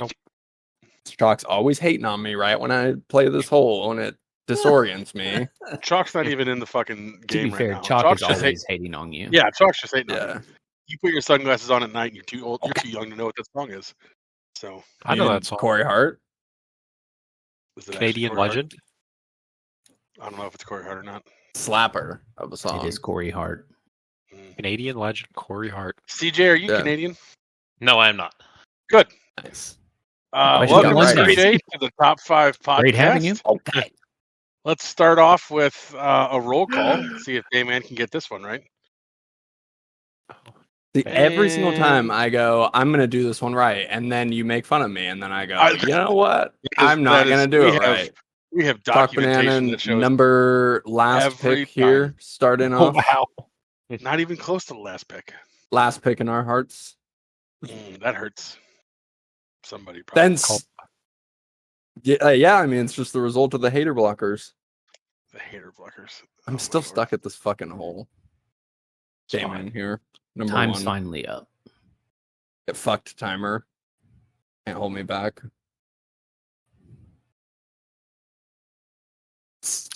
Nope. Chalk's always hating on me right when I play this hole, and it disorients me. Chalk's not even in the fucking To be game right fair, now. Chalk's just always hating on you. Yeah, Chalk's just hating on Yeah. you. You put your sunglasses on at night, and you're too old. You're too young to know what that song is. So I know Even that song. Corey Hart. is it actually Canadian Corey Hart? legend. I don't know if it's Corey Hart or not. Slapper of a song. It is Corey Hart. Canadian legend Corey Hart. CJ, are you Yeah. Canadian? No, I am not. Good. Nice. Question Welcome, got right. CJ, to the Top 5 podcast. Great having you. Okay. Let's start off with a roll call. See if Dayman can get this one right. See, every single time And- I go, I'm gonna do this one right, and then you make fun of me, and then I go, you know what? Because I'm not that gonna is- do we it have- right. We have Chalk documentation Banana that shows number last every pick here, starting off. wow. not even close to the last pick. Last pick in our hearts. That hurts. Somebody probably. Then, yeah, I mean, it's just the result of the hater blockers. The hater blockers. I'm Oh, still my Lord. stuck at this fucking hole. It's Damon fine. here, number Time's one. finally up. Get fucked, timer. Can't hold me back.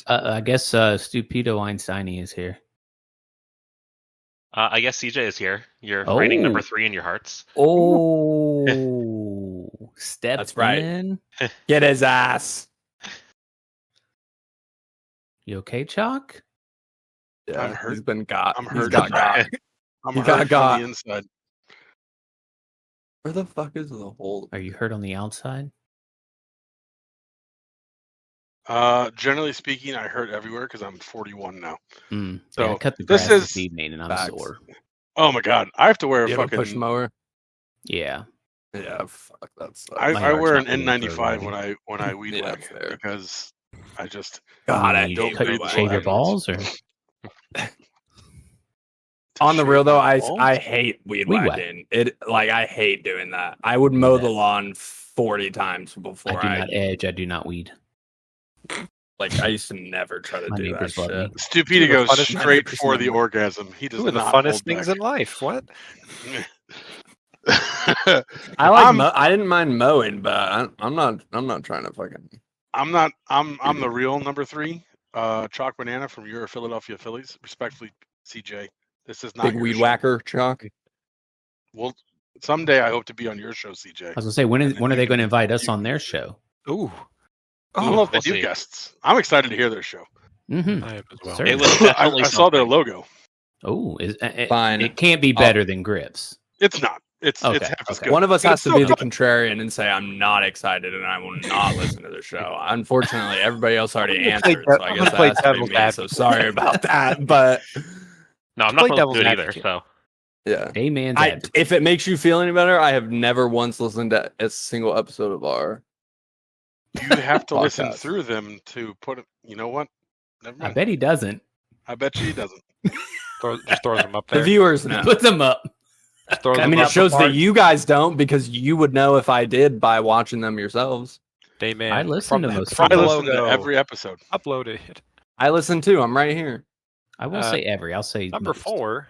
I guess Stupido Einsteini is here. I guess CJ is here. You're rating number Oh. 3 in your hearts. Oh, step That's right. in. Get his ass. You okay, Chalk? Yeah, I'm hurt. he's been got. I'm He's hurt. got got. I'm He hurt got from the inside. Where the fuck is the hole? Are you hurt on the outside? Generally speaking, I hurt everywhere because I'm 41 now. Mm. So, I cut the this grass is- this evening and I'm Facts. sore. Oh my god, I have to wear a You have a fucking. push mower? Yeah. Yeah, fuck that sucks. I My wear an heart's not feeling N95 for when I weed Yeah, whack fair. because I just God, I you don't hate cut, do weed that. shave your whacking. balls or On the shave real though, my I balls? hate weed Weed whacking. It I hate doing that. I would mow the lawn 40 times before I do I not edge, I do not weed. I used to never try to My do that neighbors love shit. me. Stupidity The goes funnest straight thing- for the orgasm. He does Two of the not funnest hold things back. in life. What? I I'm- I didn't mind mowing, but I'm not trying to fucking. I'm the real number 3. Chalk Banana from your Philadelphia Phillies. Respectfully, CJ. This is not Big your weed show. whacker, Chalk. Well, someday I hope to be on your show, CJ. I was gonna say, when are they going to invite us on their show? Ooh. I don't know if they we'll do see. guests. I'm excited to hear their show. Mm-hmm. I am as well. Sir. It was I, definitely I saw their something. logo. Oh, Fine. It can't be better than Grips. It's not. It's Okay, half as okay. good. One of us But has it's to still be the good. contrarian and say I'm not excited and I will not listen to the show. Unfortunately, everybody else already I'm gonna play answered, so I I'm guess gonna play that has to be devil's me. So advocate. sorry about that, but No, I'm Play not going to devil's do it either. advocate. So yeah. A man's If it makes you feel any better, I have never once listened to a single episode of our. You have to listen Podcast. through them to put it. You know what? Never I mind. bet he doesn't. I bet you he doesn't. Just throws them up The there. viewers He know. puts them up. Just throws I them mean, up it shows that apart. you guys don't because you would know if I did by watching them yourselves. Dayman. I listen from to the- most from of I the them. listen to logo. every episode. Uploaded. I listen too. I'm right here. I won't say every. I'll say Number most. 4,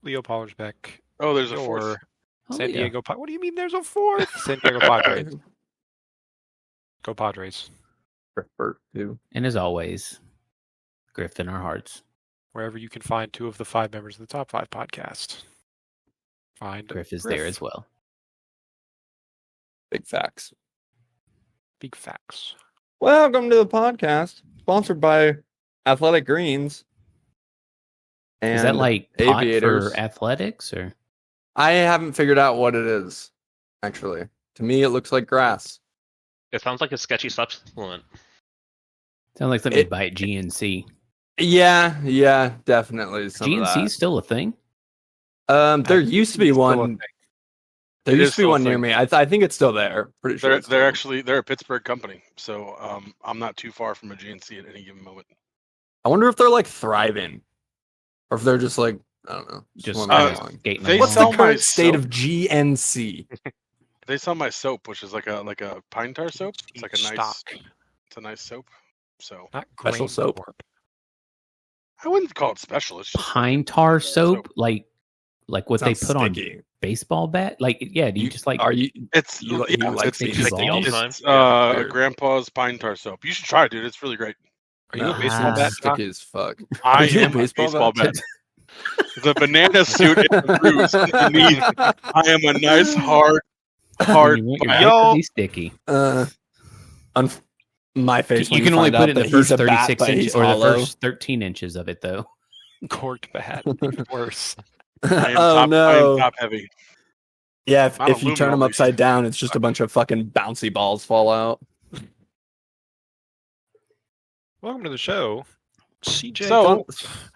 Leo Pollersbeck. Oh, there's a fourth. Your Oh, San yeah. Diego What do you mean there's a 4th? San Diego Padres. Go Padres. Prefer to. And as always, Griff in our hearts. Wherever you can find 2 of the 5 members of the Top 5 podcast. Find Griff is there as well. Big facts. Big facts. Welcome to the podcast, sponsored by Athletic Greens. And Is that like pot aviators. for athletics or? I haven't figured out what it is. Actually, to me, it looks like grass. it sounds like a sketchy supplement. Sounds like something It- you buy at GNC. Yeah, definitely. Some of GNC's still a thing. that. There used to be It's still a one. thing. There It used is to be still a one near thing. me. I think it's still there. Pretty sure. it's They're still- actually a Pittsburgh company, so I'm not too far from a GNC at any given moment. I wonder if they're like thriving, or if they're just like I don't know. Just swimming uh, along. skating they along. What's sell the my current state soap. of GNC? They sell my soap, which is like a pine tar soap. It's like a Each nice, stock. it's a nice soap. So Not Special grain soap. corp. I wouldn't call it special. It's just Pine tar soap, soap. like Like what they Sounds put on sticky. baseball bat? Like, yeah, do you just like Are you? It's You li- you yeah, like it's, sticky it's, balls? it's Yeah, sure. Grandpa's pine tar soap. You should try it, dude. It's really great. Are you a No, baseball Ah. bat? Doc? sticky as fuck. I Are you a am a baseball bat. bat? The banana suit is a bruise. Underneath, I am a nice hard When bat. you want your Yo. dick to be sticky. My face. You when can only find put out it in the that first he's a bat, 36 but inches he's or the hollow. first 13 inches of it, though. Corked bat. Worse. I am Oh top. I no! am top heavy. Yeah, if, Not if you turn aluminum, them at least. upside down, it's just a bunch of fucking bouncy balls fall out. Welcome to the show, CJ. So,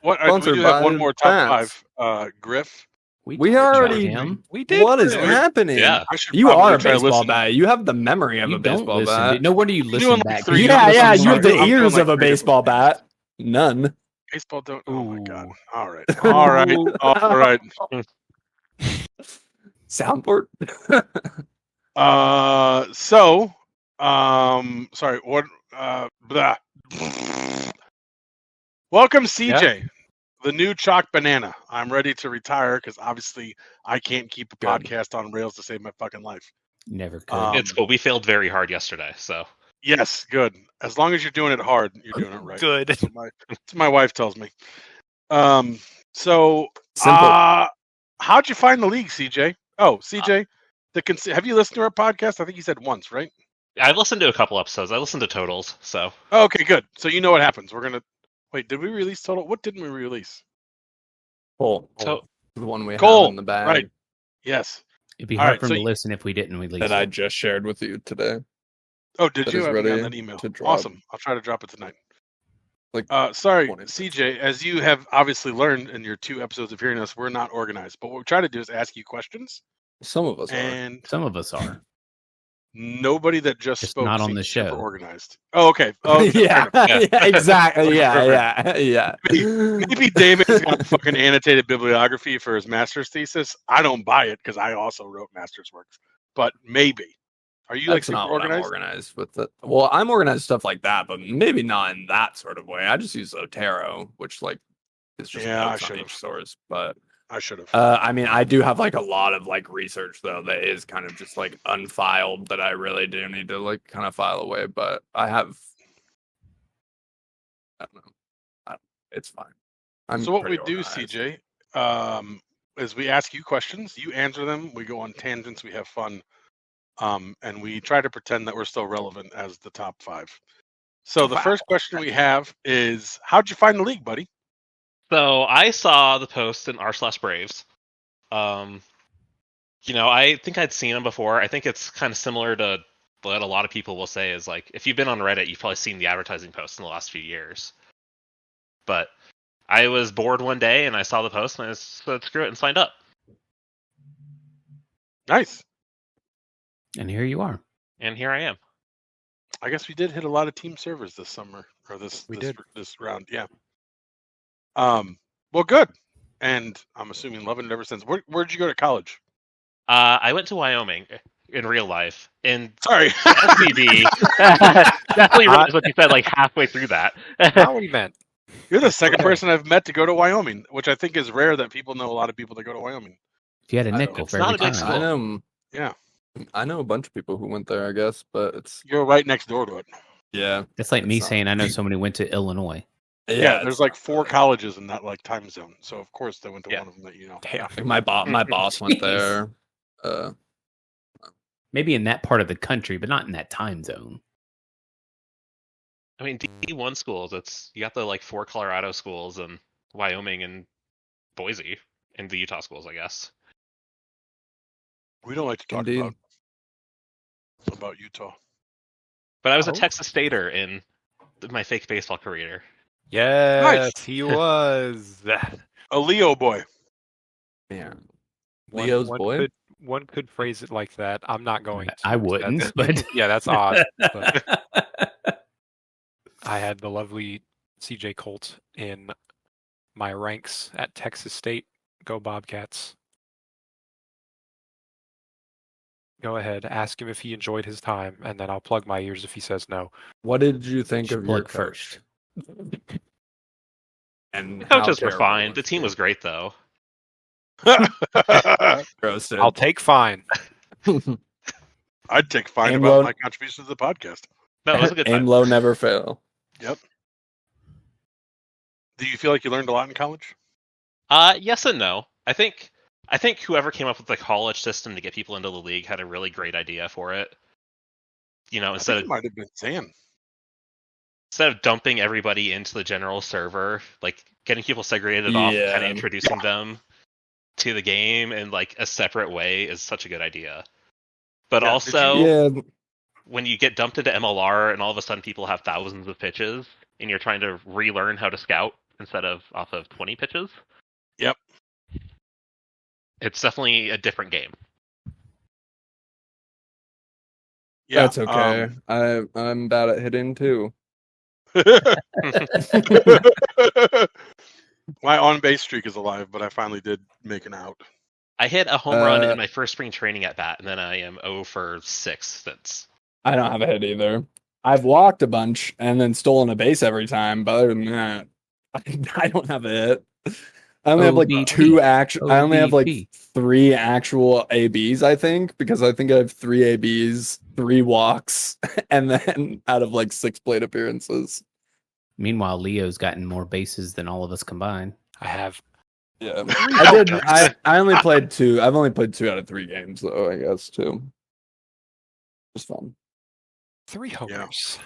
what? We Sponsored do have one by more top Bats. five. Griff. We talked about already- him. we did. What is Yeah. happening? Yeah. I should You probably are a try to baseball listen. bat. You have the memory of You a don't baseball listen. bat. Dude. No wonder you doing listen like back. 3 Yeah, years. yeah. I'm You have doing the ears like of a 3 baseball different bat. None. Baseball don't. Oh my god. Ooh. All right. All right. All right. Soundboard. Sorry. What? Blah. Welcome, CJ, the new chalk banana. I'm ready to retire because obviously I can't keep a Good. podcast on rails to save my fucking life. Never could. It's cool. We failed very hard yesterday, so Yes, good. As long as you're doing it hard, you're doing it right. Good. That's what my wife tells me. So Simple. how'd you find the league, CJ? Oh, CJ, have you listened to our podcast? I think you said once, right? I've listened to a couple episodes. I listened to totals, so Oh, okay, good. So you know what happens. We're gonna wait. Did we release total? What didn't we release? Cole. So- The one we Cole, have in the bag right. Yes. It'd be all hard right, for him so to you- listen if we didn't release that it. I just shared with you today. Oh, did That you? is I haven't gotten ready that email. to drop. Awesome. I'll try to drop it tonight. Like, Sorry, 20 CJ. As you have obviously learned in your 2 episodes of hearing us, we're not organized. But what we try to do is ask you questions, some of us are. and Some of us are. nobody that just Just spoke not on seems the super show. organized. Oh, okay. Oh, okay, fair yeah, enough. yeah, exactly. Okay, Yeah, yeah. Maybe Damon's got fucking annotated bibliography for his master's thesis. I don't buy it because I also wrote master's works. But maybe. Are you like That's super not what I'm organized? organized with it. Well, I'm organized stuff like that, but maybe not in that sort of way. I just use Otero, which like is just Yeah, I notes on should've. each source. But I should have. I mean, I do have like a lot of like research though that is kind of just like unfiled that I really do need to like kind of file away. But I have, I don't know, it's fine. So what we pretty do, organized. CJ, is we ask you questions, you answer them, we go on tangents, we have fun, and we try to pretend that we're still relevant as the top 5. So the Wow. first question we have is, how'd you find the league, buddy? So I saw the post in r/Braves. I think I'd seen them before. I think it's kind of similar to what a lot of people will say is like, if you've been on Reddit, you've probably seen the advertising posts in the last few years. But I was bored one day and I saw the post and I said, screw it, and signed up. Nice. And here you are. And here I am. I guess we did hit a lot of team servers this summer, or this We this, did. this round. Yeah. Well, good. And I'm assuming loving it ever since. Where'd you go to college? I went to Wyoming in real life. In Sorry. SCB, definitely realized what you said like halfway through that. Not what he meant. You're the second Okay. person I've met to go to Wyoming, which I think is rare that people know a lot of people that go to Wyoming. If you had a I don't nickel know. for It's not every a big time. school. I know. Yeah. I know a bunch of people who went there. I guess, but it's You're right next door to it. yeah. That's like me It's not- saying I know somebody went to Illinois. Yeah, it's there's like not 4 bad. colleges in that like time zone. So of course they went to Yeah. one of them that you know. Damn. Like my boss went Jeez. there. Maybe in that part of the country, but not in that time zone. I mean, D1 schools, you got the like 4 Colorado schools and Wyoming and Boise and the Utah schools, I guess. We don't like to talk Indeed. about Utah. But I was a Oh. Texas Stater in my fake baseball career. Yes, he was. A Leo boy. Yeah. One- Leo's one boy? one could phrase it like that. I'm not going to. I wouldn't, but Yeah, that's odd. But I had the lovely CJ Colt in my ranks at Texas State. Go Bobcats. Go ahead, ask him if he enjoyed his time, and then I'll plug my ears if he says no. What did you think of your plug first. And Coaches how were terrible fine. was The team he? was great, though. Roasted. I'll take fine. I'd take fine Aim about low. my contribution to the podcast. No, it was a good Aim time. low, never fail. Do you feel like you learned a lot in college? Yes and no. I think whoever came up with the college system to get people into the league had a really great idea for it. You know, I think it might have been Zan. instead of dumping everybody into the general server, like getting people segregated off, and kind Yeah. of introducing them to the game in like a separate way is such a good idea. But Yeah, did also, Yeah, when you get dumped into MLR and all of a sudden people have thousands of pitches and you're trying to relearn how to scout instead of off of 20 pitches. Yep. It's definitely a different game. Yeah, that's okay. I'm bad at hitting too. My on base streak is alive, but I finally did make an out. I hit a home run in my first spring training at bat, and then I am 0 for 6 since. I don't have a hit either. I've walked a bunch and then stolen a base every time, but other than that, I don't have a hit. I only have like OBP. two actual. I only have like OBP. 3 actual ABs, I think, because I think I have 3 ABs, 3 walks, and then out of like 6 plate appearances. Meanwhile, Leo's gotten more bases than all of us combined. I have Yeah, I did. I only played 2. I've only played 2 out of 3 games, though. I guess too. Just fun. 3 homers.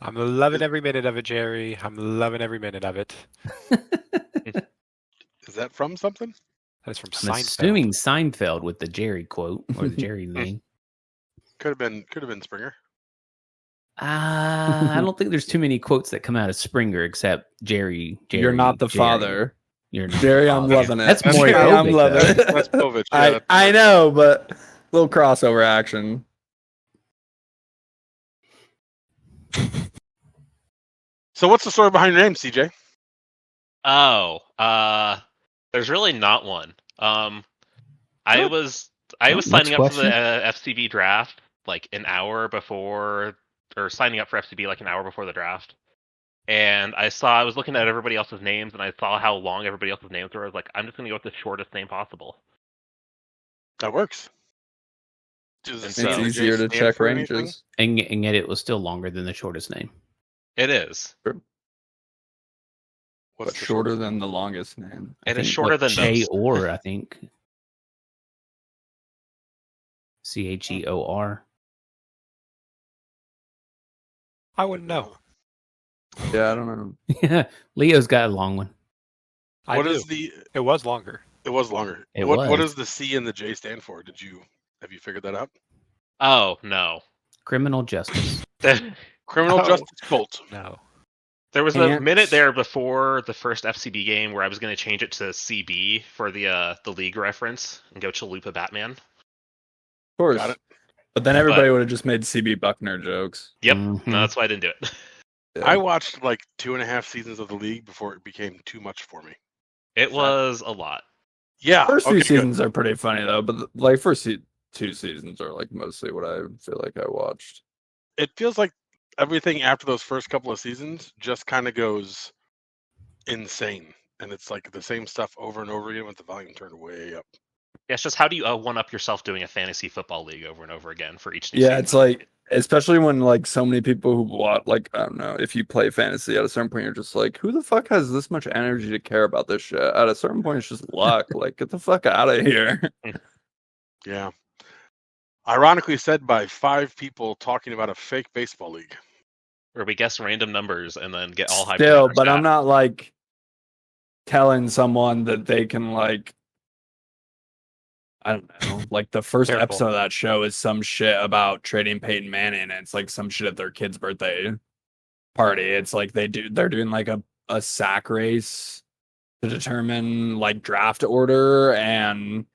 I'm loving every minute of it, Jerry. I'm loving every minute of it. Is that from something? That's from I'm Seinfeld. assuming Seinfeld with the Jerry quote or the Jerry thing. Could have been Springer. I don't think there's too many quotes that come out of Springer except Jerry. You're not the Jerry. father, You're not Jerry. the I'm father. loving it. That's That's more. Jerry, I'm Povich, loving though. it. That's Povich. Yeah, I know, but little crossover action. So what's the story behind your name, CJ? Oh, there's really not one. I was Next signing up for the question. FCB draft like an hour before, or signing up for FCB like an hour before the draft. And I was looking at everybody else's names, and I saw how long everybody else's names were. I was like, I'm just going to go with the shortest name possible. That works. Does It's C and the J easier to stand check for anything? ranges. And yet it was still longer than the shortest name. It is. What's But the shorter shortest than name? the longest name. I It is think, shorter than Che most. Or, I think. CHEOR. I wouldn't know. Yeah, I don't know. Yeah, Leo's got a long one. I What do. is the? It was longer. It was longer. It What was. does the C and the J stand for? Have you figured that out? Oh no. Criminal justice. Criminal Oh. Justice Bolt. No. There was a Ants. minute there before the first FCB game where I was going to change it to CB for the league reference and go Chalupa Batman. Of course. Got it. But then everybody would have just made CB Buckner jokes. Yep, Mhm. no, that's why I didn't do it. Yeah. I watched like 2.5 seasons of the league before it became too much for me. It was a lot. Yeah. First okay, 2 good. seasons are pretty funny though, but like first 2 seasons are like mostly what I feel like I watched. It feels like everything after those first couple of seasons just kind of goes insane, and it's like the same stuff over and over again with the volume turned way up. Yeah, it's just how do you one up yourself doing a fantasy football league over and over again for each new Yeah, season? it's like especially when like so many people who want like I don't know, if you play fantasy at a certain point you're just like, who the fuck has this much energy to care about this shit? At a certain point it's just luck. Like get the fuck out of here. Yeah. Ironically said by 5 people talking about a fake baseball league. where we guess random numbers and then get all hyped. Still, about our but I'm stats. not like telling someone that they can like I don't know. Like the first Careful. episode of that show is some shit about trading Peyton Manning, and it's like some shit at their kid's birthday party. It's like they're doing like a sack race to determine like draft order, and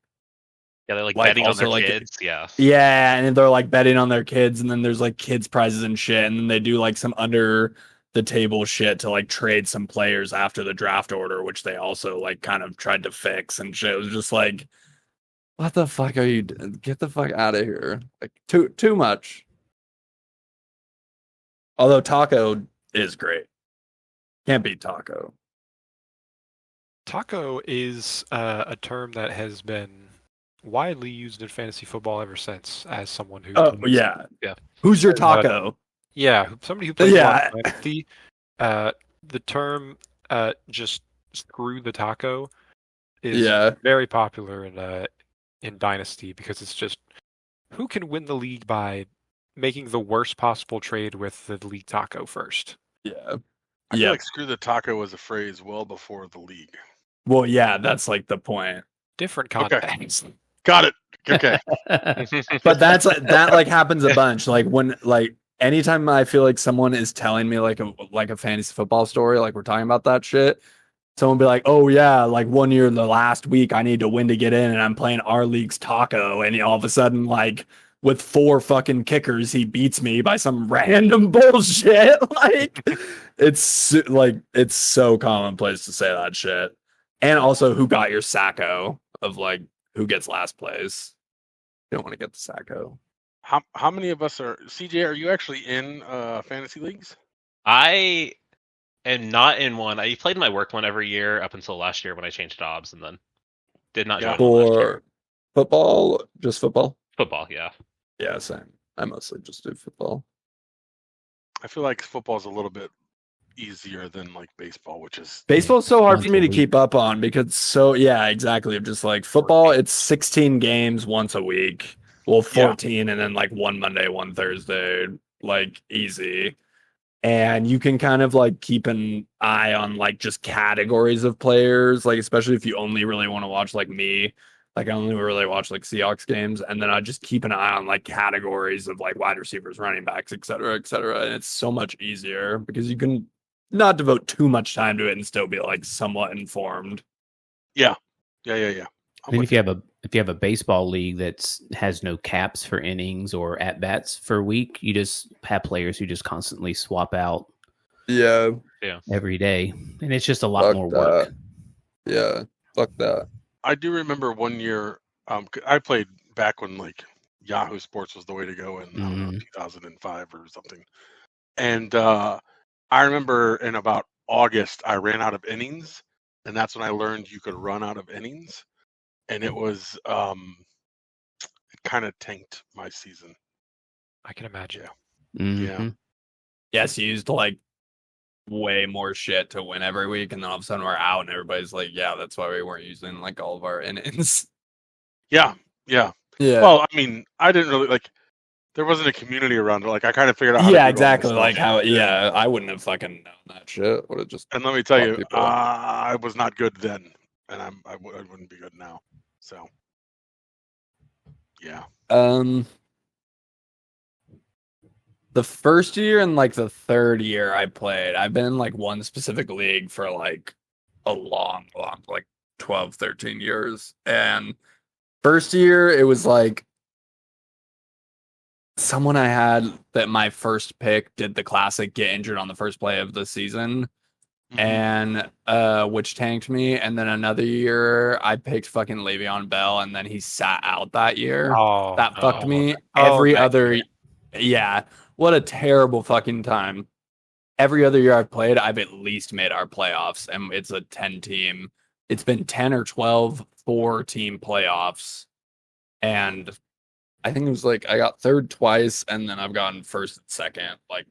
Yeah, they're like like, betting on also, their like, kids. Yeah. yeah, and they're like betting on their kids, and then there's like kids prizes and shit, and then they do like some under the table shit to like trade some players after the draft order, which they also like kind of tried to fix and shit. It was just like, what the fuck are you get the fuck out of here. Like too much. Although Taco is great. Can't beat Taco. Taco is a term that has been widely used in fantasy football ever since. As someone who, Oh plays- yeah. yeah, Who's your As a- taco? somebody who plays a lot Yeah. of Dynasty. The term just screw the taco is Yeah. very popular in Dynasty because it's just who can win the league by making the worst possible trade with the league taco first. Yeah. I Yeah. feel like "screw the taco" was a phrase well before the league. Well, yeah, that's like the point. Different Okay. context. Got it. Okay. But that's like that like happens a bunch. Like when like anytime I feel like someone is telling me like a fantasy football story, like we're talking about that shit, someone be like, "Oh yeah, like one year the last week I need to win to get in, and I'm playing our league's taco, and all of a sudden like with 4 fucking kickers he beats me by some random bullshit." Like it's so commonplace to say that shit. And also, who got your sacco of like who gets last place? You don't want to get the sacco. How many of us are CJ? Are you actually in fantasy leagues? I am not in one. I played my work one every year up until last year when I changed jobs, and then did not Yeah. join one last year. For football, just football. Football, yeah. Yeah, same. I mostly just do football. I feel like football's a little bit easier than like baseball, which is Baseball's so hard Once for me a to week. keep up on because yeah, exactly. Just like football, it's 16 games once a week. Well, 14 and then like one Monday, one Thursday, like easy. And you can kind of like keep an eye on like just categories of players, like especially if you only really want to watch like me. Like I only really watch like Seahawks games, and then I just keep an eye on like categories of like wide receivers, running backs, et cetera, et cetera. And it's so much easier because you can not devote too much time to it and still be like somewhat informed. yeah. I'm I mean, with if you have a baseball league that has no caps for innings or at bats for a week, you just have players who just constantly swap out Yeah, every day, and it's just a lot more work. yeah, fuck that. I do remember one year. I played back when like Yahoo Sports was the way to go in I don't know, 2005 or something. And I remember in about August I ran out of innings, and that's when I learned you could run out of innings, and it was it kind of tanked my season. I can imagine. Mhm. Yes, you used like way more shit to win every week, and then all of a sudden we're out, and everybody's like, "Yeah, that's why we weren't using like all of our innings." Yeah. Yeah, Well, I mean, I didn't really like. There wasn't a community around it. Like I kind of figured out. How to yeah, do it all exactly. myself. Like how? Yeah, I wouldn't have fucking known that shit. Would have just. And let me tell Fuck you, people. I was not good then, and I wouldn't be good now. So, yeah. The first year and like the third year I played, I've been in like one specific league for like a long, like 12, 13 years. And first year, it was like someone I had that my first pick did the classic get injured on the first play of the season, and which tanked me. And then another year, I picked fucking Le'Veon Bell, and then he sat out that year. Oh, That fucked no. me. Oh, Every that other, yeah, what a terrible fucking time. Every other year I've played, I've at least made our playoffs, and it's a 10 team. It's been 10 or 12 4-team playoffs, and I think it was like I got third twice, and then I've gotten first and second, like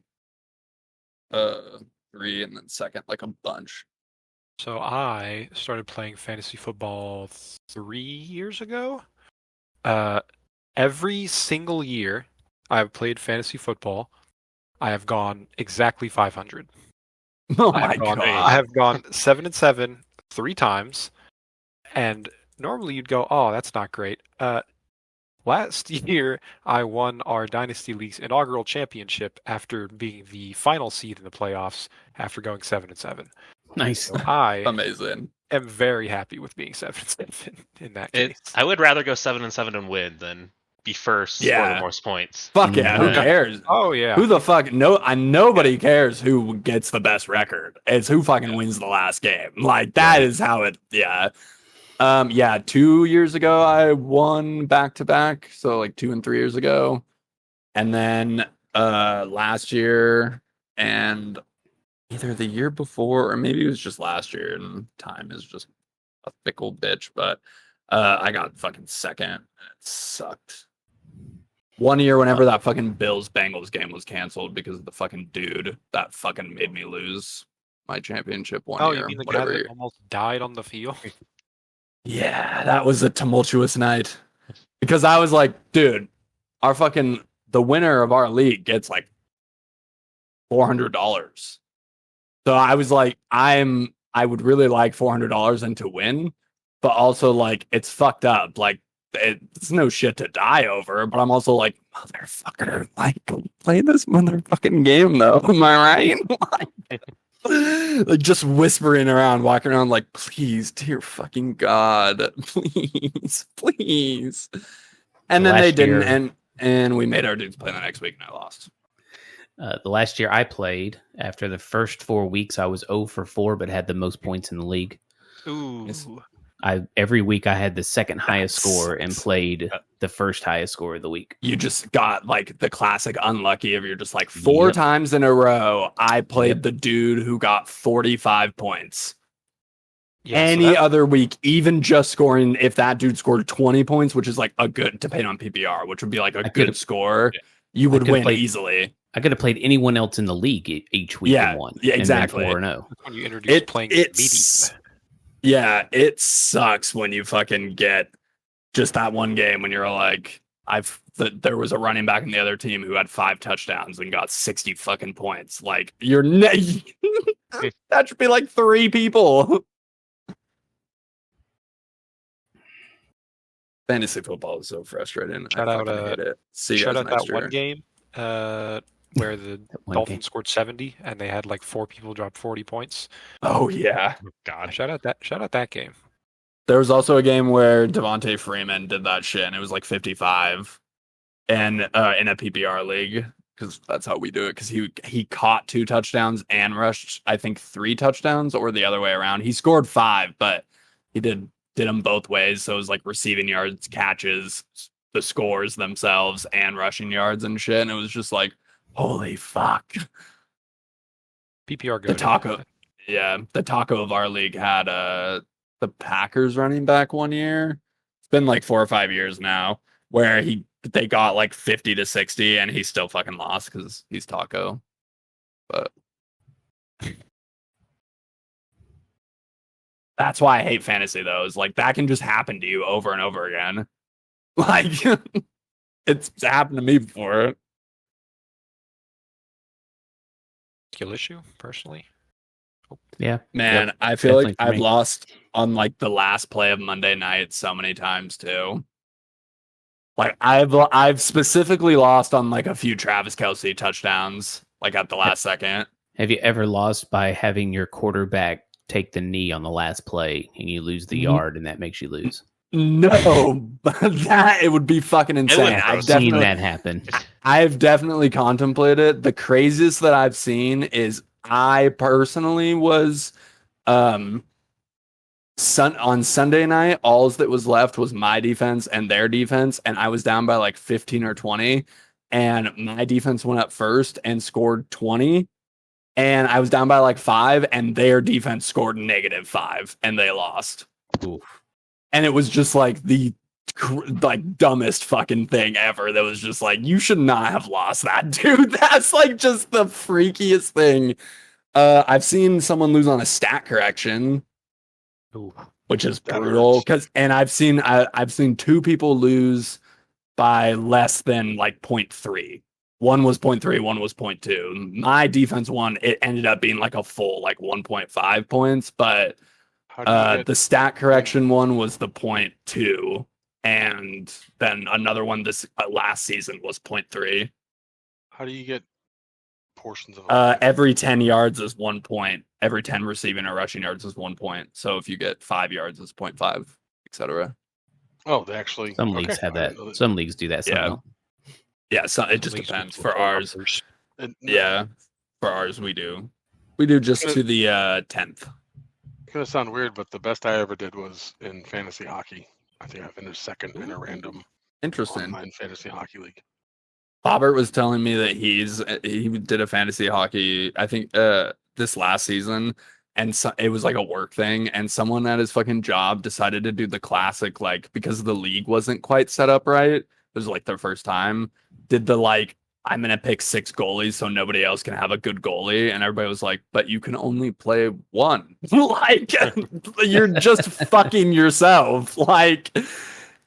3, and then second like a bunch. So I started playing fantasy football 3 years ago. Every single year I've played fantasy football, I have gone exactly 500. Oh I my have gone, god! I have gone 7-7 3 times, and normally you'd go, "Oh, that's not great." Last year I won our Dynasty League's inaugural championship after being the final seed in the playoffs after going 7-7. Nice. So I Amazing. am very happy with being 7-7 in that case. I would rather go 7-7 and win than be first, score Yeah. the most points. Fuck yeah! Who Yeah. cares? Oh yeah. Who the fuck? Nobody cares who gets the best record. It's who fucking wins the last game. Like that is how it. Yeah. 2 years ago I won back to back. So like 2 and 3 years ago, and then last year and either the year before or maybe it was just last year. And time is just a fickle bitch, but I got fucking second. And it sucked. One year, whenever that fucking Bills Bengals game was canceled because of the fucking dude that fucking made me lose my championship one Oh, year. you mean the guy whatever that year. almost died on the field? Yeah, that was a tumultuous night. Because I was like, dude, the winner of our league gets like $400. So I was like, I would really like $400 and to win, but also like it's fucked up. Like it's no shit to die over, but I'm also like, motherfucker, like play this motherfucking game though. Am I right? Like just whispering around, walking around like, please, dear fucking God, please, please. And then they didn't, and we made our dudes play the next week, and I lost. The last year I played, after the first 4 weeks, I was 0 for 4, but had the most points in the league. Ooh. Every week I had the second highest score and played the first highest score of the week. You just got like the classic unlucky of you're just like 4 times in a row. I played the dude who got 45 points. Yeah, any other week, even just scoring, if that dude scored 20 points, which is like a good, depending on PPR, which would be like a good score, you would win easily. I could have played anyone else in the league each week and won. Yeah, exactly. 4-0. When you introduce playing medium. Yeah, it sucks when you fucking get just that one game when you're like, there was a running back in the other team who had 5 touchdowns and got 60 fucking points. Like that should be like 3 people. Fantasy football is so frustrating. Shout out it. Shout out that one game where the Dolphins scored 70 and they had like 4 people drop 40 points. Oh yeah. God. Shout out that game. There was also a game where Devontae Freeman did that shit and it was like 55 and in a PPR league, because that's how we do it, because he caught 2 touchdowns and rushed I think 3 touchdowns, or the other way around. He scored 5, but he did them both ways. So it was like receiving yards, catches, the scores themselves, and rushing yards and shit. And it was just like, holy fuck. PPR good. The taco of our league had the Packers running back one year. It's been like 4 or 5 years now, where they got like 50 to 60 and he still fucking lost because he's taco. But that's why I hate fantasy, though. Is like that can just happen to you over and over again. Like it's happened to me before. Skill issue, personally. Yeah, man, I feel like I've lost on like the last play of Monday night so many times too. Like I've specifically lost on like a few Travis Kelce touchdowns, like at the last second. Have you ever lost by having your quarterback take the knee on the last play and you lose the yard and that makes you lose? No, but it would be fucking insane. I've seen that happen. I've definitely contemplated. The craziest that I've seen is I personally was on Sunday night, all that was left was my defense and their defense, and I was down by like 15 or 20, and my defense went up first and scored 20. And I was down by like 5, and their defense scored -5, and they lost. Oof. And it was just like the dumbest fucking thing ever. That was just like, you should not have lost that, dude. That's like just the freakiest thing. I've seen someone lose on a stat correction, which is brutal. And I've seen 2 people lose by less than like 0.3. One was 0.3, one was 0.2. My defense one, it ended up being like a full like 1.5 points, but the stat correction one was the 0.2, and then another one this last season was 0.3. How do you get portions of every 10 yards is 1 point. Every 10 receiving or rushing yards is 1 point. So if you get 5 yards, it's 0.5, etc. Oh, they actually some leagues have that. Some leagues do that. Yeah, so it just depends. For ours, for ours we do just to the 10th. It's gonna sound weird, but the best I ever did was in fantasy hockey. I think I finished second in a random online fantasy hockey league. Bobbert was telling me that he did a fantasy hockey, I think this last season, and so it was like a work thing, and someone at his fucking job decided to do the classic, like, because the league wasn't quite set up right. It was like their first time. Did the like, I'm gonna pick 6 goalies so nobody else can have a good goalie, and everybody was like, but you can only play one. Like, you're just fucking yourself. Like,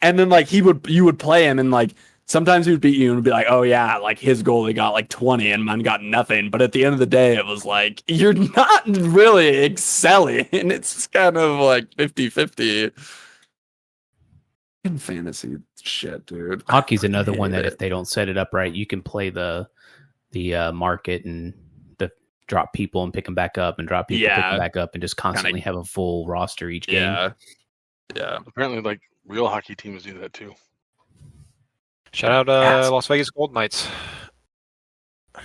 and then like you would play him, and like sometimes he would beat you and would be like, oh yeah, like his goalie got like 20 and mine got nothing. But at the end of the day, it was like, you're not really excelling. And it's just kind of like 50-50. In fantasy shit, dude. Hockey's another hate one that it. if they don't set it up right, you can play the market and the drop people and pick them back up and drop people, pick them back up, and just constantly have a full roster each game. Yeah. Apparently, like real hockey teams do that too. Shout out Las Vegas Golden Knights.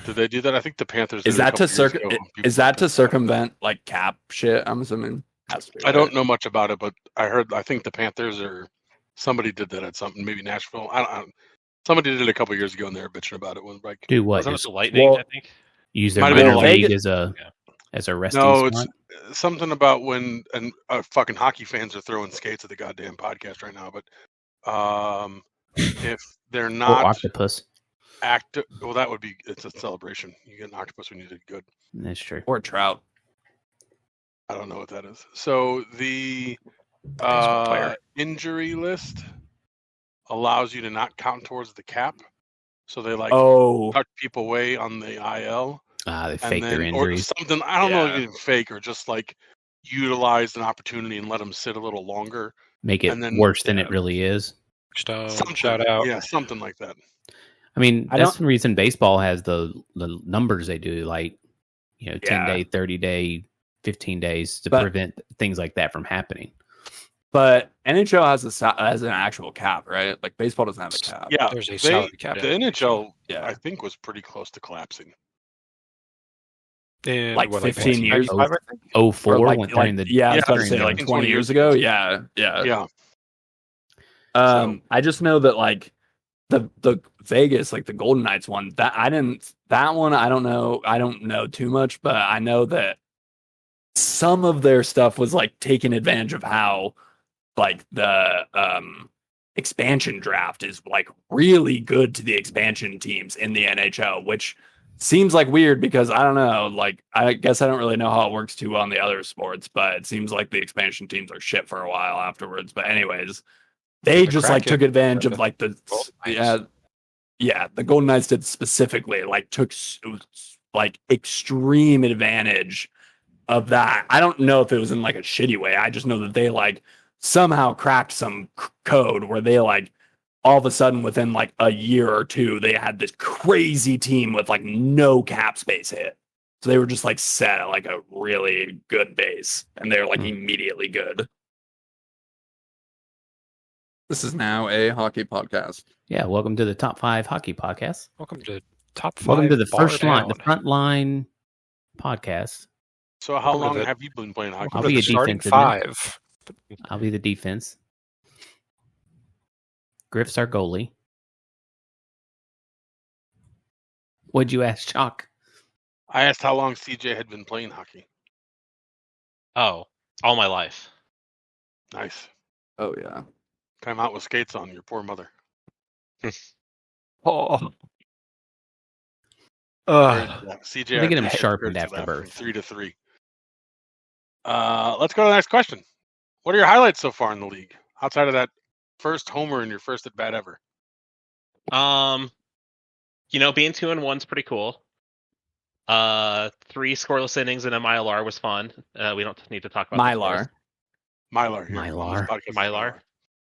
Did they do that? I think the Panthers. Is did it a that to couple years ago when people is that did to circumvent like cap shit? I'm assuming. Has to be, I don't know much about it, but I think the Panthers or somebody did that at something, maybe Nashville. I don't. Somebody did it a couple years ago, and they were bitching about it. When like, Do what? Wasn't it Just the Lightning? well, I think. use their Might have been minor Vegas. league as a resting no, spot? it's something about when fucking hockey fans are throwing skates at the goddamn podcast right now. But if they're Or not octopus. active, well, that would be it's a celebration. You get an octopus when you did good. That's true. or trout. I don't know what that is. So the Baseball player. injury list allows you to not count towards the cap. So they like Oh, tuck people away on the IL. They And fake their then, or injuries. something. I don't know if Yeah. it's fake or just like utilize an opportunity and let them sit a little longer. Make it and then- worse than yeah. it really is. Stone, Something, shout out. yeah, something like that. I mean, I that's don't- the reason baseball has the numbers they do, like 10-day, 30-day, 15 days to But- prevent things like that from happening. but NHL has an actual cap, right? Like baseball doesn't have a cap. Yeah, There's a they- salary cap. the NHL, Yeah. I think, was pretty close to collapsing. In Like 15 years. 1995, I think? 04 Or when during the yeah, I was yeah, about to during say the- like 20 20 years years ago. ago. Yeah. Yeah, I just know that like the Vegas, like the Golden Knights one, that one I don't know too much, but I know that some of their stuff was like taking advantage of how like the expansion draft is like really good to the expansion teams in the NHL, which seems like weird because I don't know, like I guess I don't really know how it works too well in the other sports, but it seems like the expansion teams are shit for a while afterwards. But anyways, they The just like Kraken, took advantage the of like the Golden Knights. yeah, the Golden Knights did specifically like took like extreme advantage of that. I don't know if it was in like a shitty way. I just know that they like somehow cracked some code where they like all of a sudden within like a year or two they had this crazy team with like no cap space hit. So they were just like set at like a really good base and they're like immediately good. This is now a hockey podcast. Yeah, welcome to the Top 5 Hockey Podcast. Welcome to Top 5. Welcome to the Bar first line, the Down. front line podcast. So how Welcome to long the- have you been playing hockey? I'll Welcome to be the a starting defensive mid. 5. I'll be the defense. Griff's our goalie. What'd you ask, Chalk? I asked how long CJ had been playing hockey. Oh, all my life. Nice. Oh yeah. Time out with skates on, your poor mother. Oh. Yeah, CJ, They get him I think sharpened hurts after that from birth. 3-3. Let's go to the next question. What are your highlights so far in the league? Outside of that first homer in your first at bat ever. Being 2-1's pretty cool. 3 scoreless innings in a Mylar was fun. We don't need to talk about the Mylar. scores. Mylar here. Mylar. This podcast is Mylar.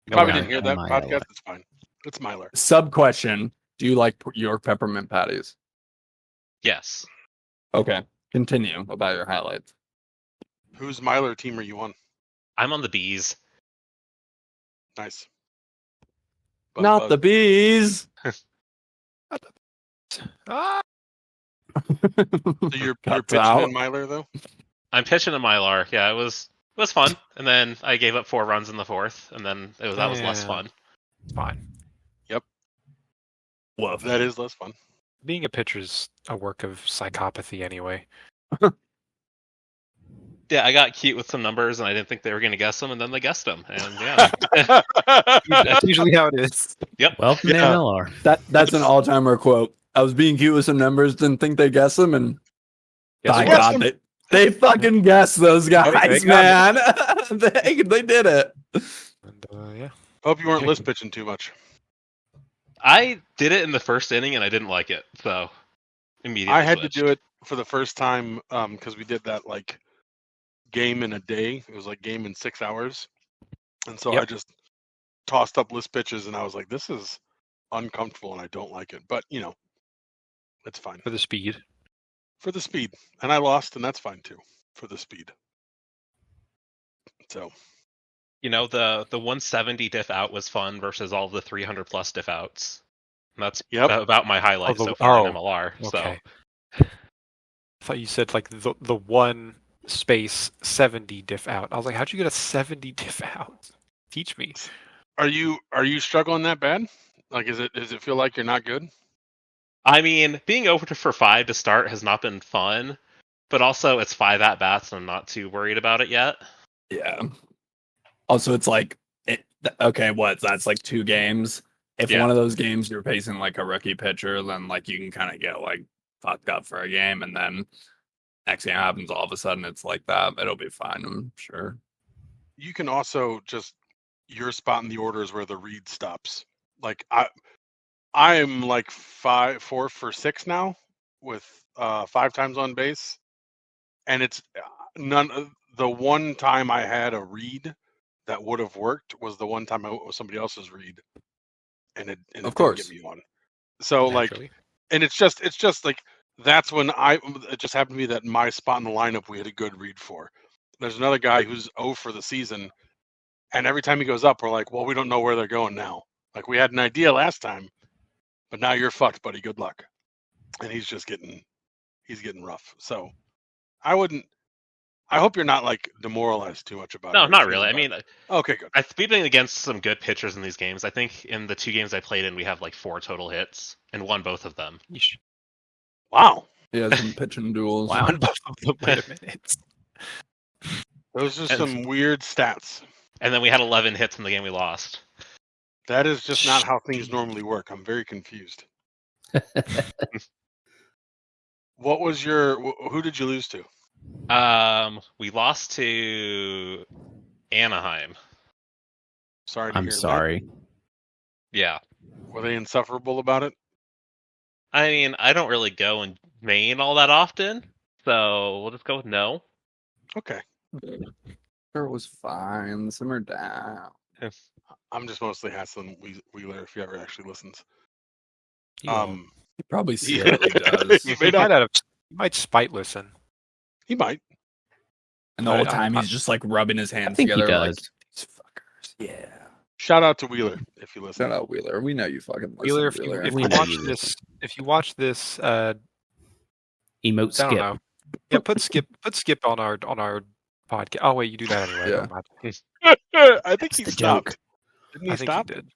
You probably Yeah, didn't hear that Mylar. podcast. It's fine. It's Mylar. Sub question. Do you like your peppermint patties? Yes. Okay. Continue about your highlights. Whose Mylar team are you on? I'm on the Bees. Nice. Not the bees. Ah, So you're Cuts pitching out. in Mylar though. I'm pitching a Mylar. Yeah, it was fun. And then I gave up 4 runs in the 4th, and then that was less Yeah. fun. it's fine. Woof. That is less fun. Being a pitcher is a work of psychopathy anyway. Yeah, I got cute with some numbers, and I didn't think they were going to guess them, and then they guessed them, and yeah. That's usually how it is. Yep. Welcome to MLR. That's an all-timer quote. I was being cute with some numbers, didn't think they guessed them, and by Yes, God, they fucking guessed those guys, they man. they did it. And, yeah. Hope you weren't list pitching too much. I did it in the first inning, and I didn't like it, so immediately I had switched. to do it for the first time because we did that like game in a day. It was like game in 6 hours, and so Yep. I just tossed up list pitches, and I was like, "This is uncomfortable, and I don't like it." But you know, it's fine For the speed. for the speed, and I lost, and that's fine too for the speed. So You know, the 170 diff out was fun versus all the 300 plus diff outs. And that's Yep. about my highlight Oh, so far in oh, MLR. Okay. So I thought you said like the 1 space 70 diff out. I was like, how'd you get a 70 diff out? Teach me. are you struggling that bad? Like, does it feel like you're not good? I mean, being 0 for 5 to start has not been fun, but also it's 5 at bats, and I'm not too worried about it yet. Yeah. Also, it's like, that's like 2 games. If Yeah. one of those games you're facing like a rookie pitcher, then like you can kind of get like fucked up for a game, and then next game happens, all of a sudden it's like that. It'll be fine, I'm sure. You can also just your spot in the order is where the read stops. Like I'm like 4 for 6 now with 5 times on base, and it's the one time I had a read that would have worked was the one time I was somebody else's read, and it Of didn't course. get me one. So like, Naturally. and it's just like that's when it just happened to be that my spot in the lineup we had a good read for. There's another guy who's 0 for the season, and every time he goes up, we're like, well, we don't know where they're going now. Like we had an idea last time, but now you're fucked, buddy. Good luck. And he's getting rough. So I hope you're not like demoralized too much about it. No, or not feeling really. I about mean, it. Okay, good. we've been against some good pitchers in these games. I think in the 2 games I played in, we have like 4 total hits and won both of them. Yeesh. Wow. Yeah, some pitching duels. Wow. Wait a minute. Those are And- some weird stats. And then we had 11 hits in the game we lost. That is just not how things normally work. I'm very confused. What was who did you lose to? We lost to Anaheim. Sorry to I'm hear that. sorry. Yeah. Were they insufferable about it? I mean, I don't really go in Maine all that often, so we'll just go with no. Okay. Sure, it was fine. Simmer down. I'm just mostly hassling Wheeler if he ever actually listens. He He probably Yeah. secretly does. He may not. might spite listen. He might. And the whole I- time I- he's just like rubbing his hands think he together. Like, does. these fuckers. Yeah. Shout out to Wheeler if you listen. Shout out Wheeler. We know you fucking listen. Wheeler, if Wheeler. We you know watch you this, if you watch this, I Emote don't skip. know. Yeah, put skip on our podcast. Oh wait, you do that anyway. Yeah. Never mind. I think That's he the stopped. joke. Didn't he I think stop? you did.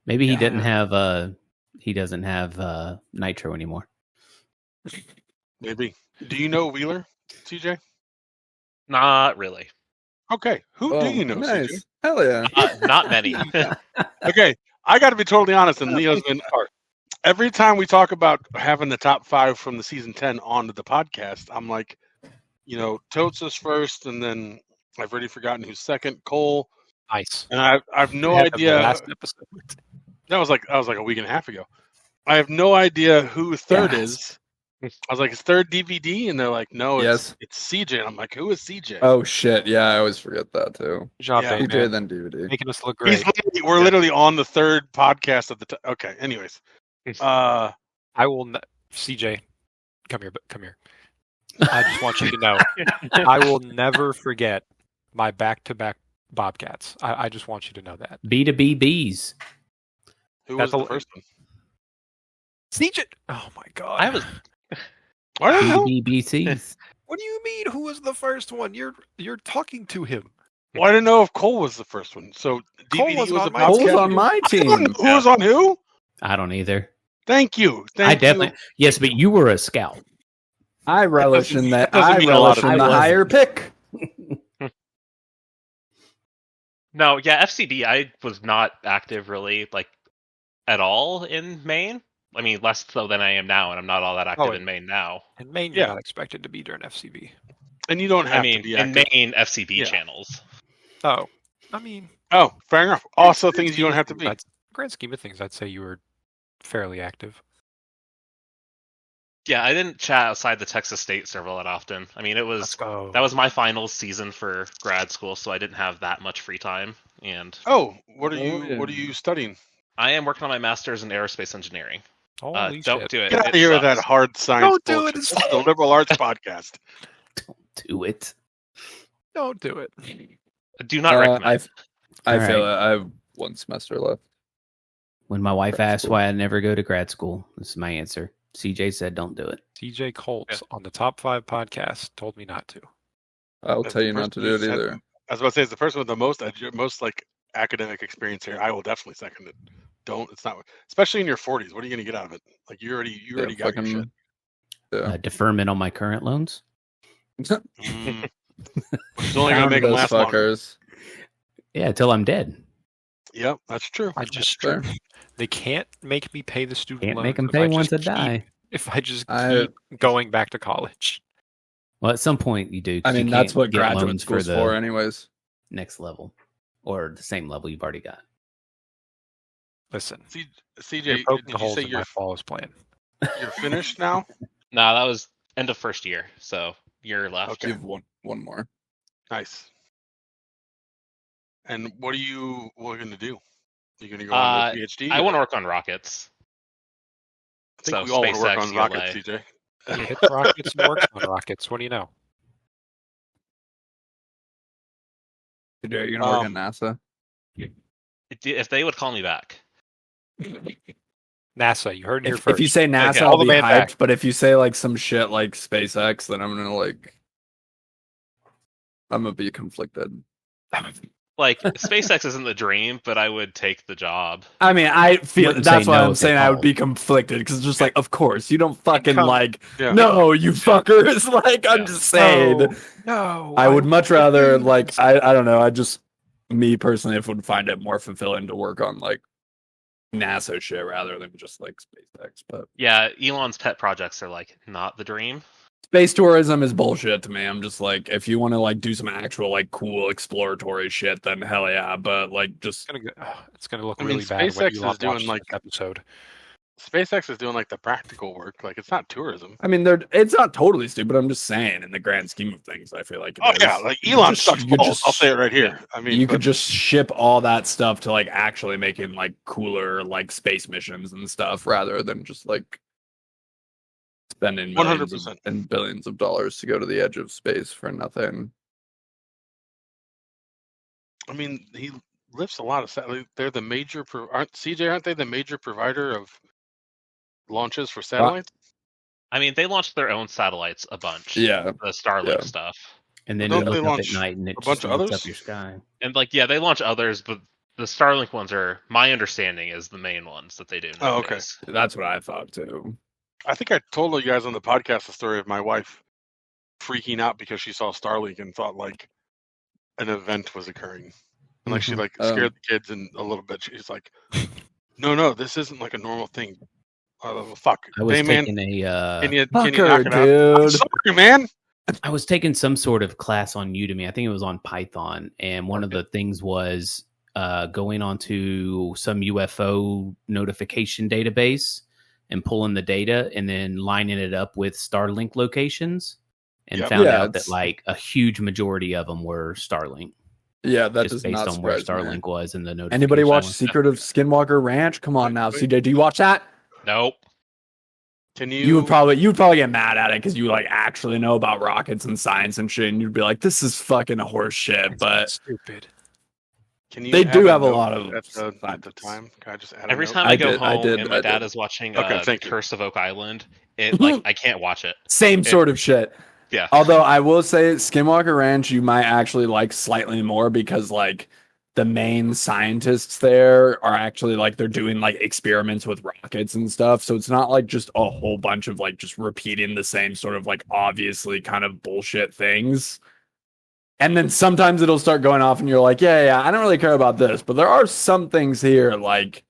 Maybe he Yeah. didn't have he doesn't have Nitro anymore. Maybe. Do you know Wheeler, CJ? Not really. Okay. Who Oh, do you know, nice. CJ? Hell yeah. Not many. Okay. I got to be totally honest, and Leo's been. Every time we talk about having the top 5 from the season 10 onto the podcast, I'm like, Totes is first, and then I've already forgotten who's second. Cole, Nice. and I've no We had them the idea. Last episode. That was like a week and a half ago. I have no idea who third Yes. is. I was like, is third DVD? And they're like, no, Yes. it's CJ. And I'm like, who is CJ? Oh shit. Yeah, I always forget that too. Good job, Yeah. Dave, DJ man. then DVD. Making us look He's great. we're literally on the third podcast of the time. Okay. Anyways, I will. CJ, come here. Come here. I just want you to know, I will never forget my back-to-back Bobcats. I just want you to know that. B2BBs. who That's was the a- first one? CJ. Oh my god. I was I don't know. BBCs. What do you mean? Who was the first one? You're talking to him. Well, I didn't know if Cole was the first one. So Cole DVD was was on a my Cole's podcast. on my I don't team. know who was on who? I don't either. Thank you. I Thank definitely yes, but you were a scout. I relish in that. doesn't I mean a lot relish of in the things. higher pick. No, yeah, FCB. I was not active really, like at all in Maine. I mean, less so than I am now, and I'm not all that active in Maine now. In Maine, Yeah. you're not expected to be during FCB. And you don't have I mean, to be in active. Maine FCB Yeah. channels. Oh, I mean, Oh, fair enough. Also, things you don't have to be. Grand scheme of things, I'd say you were fairly active. Yeah, I didn't chat outside the Texas State server that often. I mean, that was my finals season for grad school, so I didn't have that much free time. And what are you studying? I am working on my master's in aerospace engineering. Holy don't shit. do it. Get out It of here with that sucks. hard science Don't do bullshit. it. This is the liberal arts podcast. Do it. Don't do it. Do not recommend. I All feel right. it. I have 1 semester left. When my wife Grad asked school. why I never go to grad school, this is my answer. CJ said, "Don't do it." TJ Colts on the Top 5 podcast told me not to. I'll As tell the you not person to do it who's had- either. I was about to say, as the person with the most like academic experience here, I will definitely second it. Don't. It's not, especially in your 40s. What are you going to get out of it? Like you already got your shit. Yeah. Deferment on my current loans. Which is only going to make them those last longer. fuckers. Yeah, until I'm dead. Yep, that's true. I just fair. They can't make me pay the student Can't loans make them if pay I once just to die. If I just I- keep going back to college. Well, at some point you do. I 'cause you mean, that's can't what get graduate loans school's the for, anyways. next level or the same level you've already got. Listen, CJ, you're poking did you holes say in my flawless plan. you're finished now? No, that was end of first year, so year left. Okay. You have one more. Nice. And what are you going to do? You going to go on the PhD? I want to work on rockets. I think so we all want to work SpaceX, on rockets, ULA. CJ. He hits rockets and works on rockets. What do you know? You're going to work at NASA? If they would call me back. NASA, you heard it here If first. you say NASA, Okay, I'll all the be man hyped. back. But if you say like some shit like SpaceX, then I'm gonna be conflicted. Like SpaceX isn't the dream, but I would take the job. I mean, I feel Wouldn't that's say why no I'm if they saying I would called. be conflicted because it's just like, of course, you don't fucking Come- like, Yeah. no, you fuckers. Like, I'm Yeah. just saying. No, I would much rather refuse. like I don't know. Me personally, I would find it more fulfilling to work on like NASA shit rather than just like SpaceX. But Yeah, Elon's pet projects are like not the dream. space tourism is bullshit to me. I'm just like, if you want to like do some actual like cool exploratory shit, then hell yeah. But like just It's gonna look I mean, really bad when SpaceX Elon is doing, watches like- this episode. SpaceX is doing like the practical work. Like it's not tourism. I mean, it's not totally stupid. I'm just saying, in the grand scheme of things, I feel like. it Oh is. yeah, like You Elon just- sucks you balls. just- I'll say it right here. I mean, You but could just ship all that stuff to like actually making like cooler like space missions and stuff rather than just like spending millions 100%. and billions of dollars to go to the edge of space for nothing. I mean, he lifts a lot of. They're the major. Aren't they the major provider of launches for satellites? I mean, they launched their own satellites a bunch. Yeah. The Starlink Yeah. stuff. And then Don't you they look up launch at night and it a just bunch of lights others? up your sky. And like, yeah, they launch others, but the Starlink ones are, my understanding, is the main ones that they do. Oh, okay. nowadays. That's what I thought too. I think I told you guys on the podcast the story of my wife freaking out because she saw Starlink and thought like an event was occurring, and like she like scared the kids and a little bit. She's like, "No, this isn't like a normal thing." Fuck, I was man, taking can you Fuck knock her, it out? I'm dude. sorry, man. I was taking some sort of class on Udemy. I think it was on Python, and one of the things was going onto some UFO notification database and pulling the data, and then lining it up with Starlink locations, and Yep. found Yeah, out that it's- like a huge majority of them were Starlink, Yeah, that just does based not on where surprise me. Starlink was in the notification. Anybody watch list. Secret of Skinwalker Ranch? Come on now, Wait. CJ. Do you watch that? Nope. Can You would probably get mad at it because you like actually know about rockets and science and shit, and you'd be like, "This is fucking horse shit." But stupid. Can you they add do have a note lot of at the science. time? Can I just add Every a note? time I go I home did, and my I dad did. is watching Okay, thank you. Curse of Oak Island, it like I can't watch it. Same sort of shit. Yeah. Although I will say Skinwalker Ranch you might actually like slightly more because like the main scientists there are actually like they're doing like experiments with rockets and stuff. So it's not like just a whole bunch of like just repeating the same sort of like obviously kind of bullshit things. And then sometimes it'll start going off and you're like, yeah, I don't really care about this. But there are some things here, like,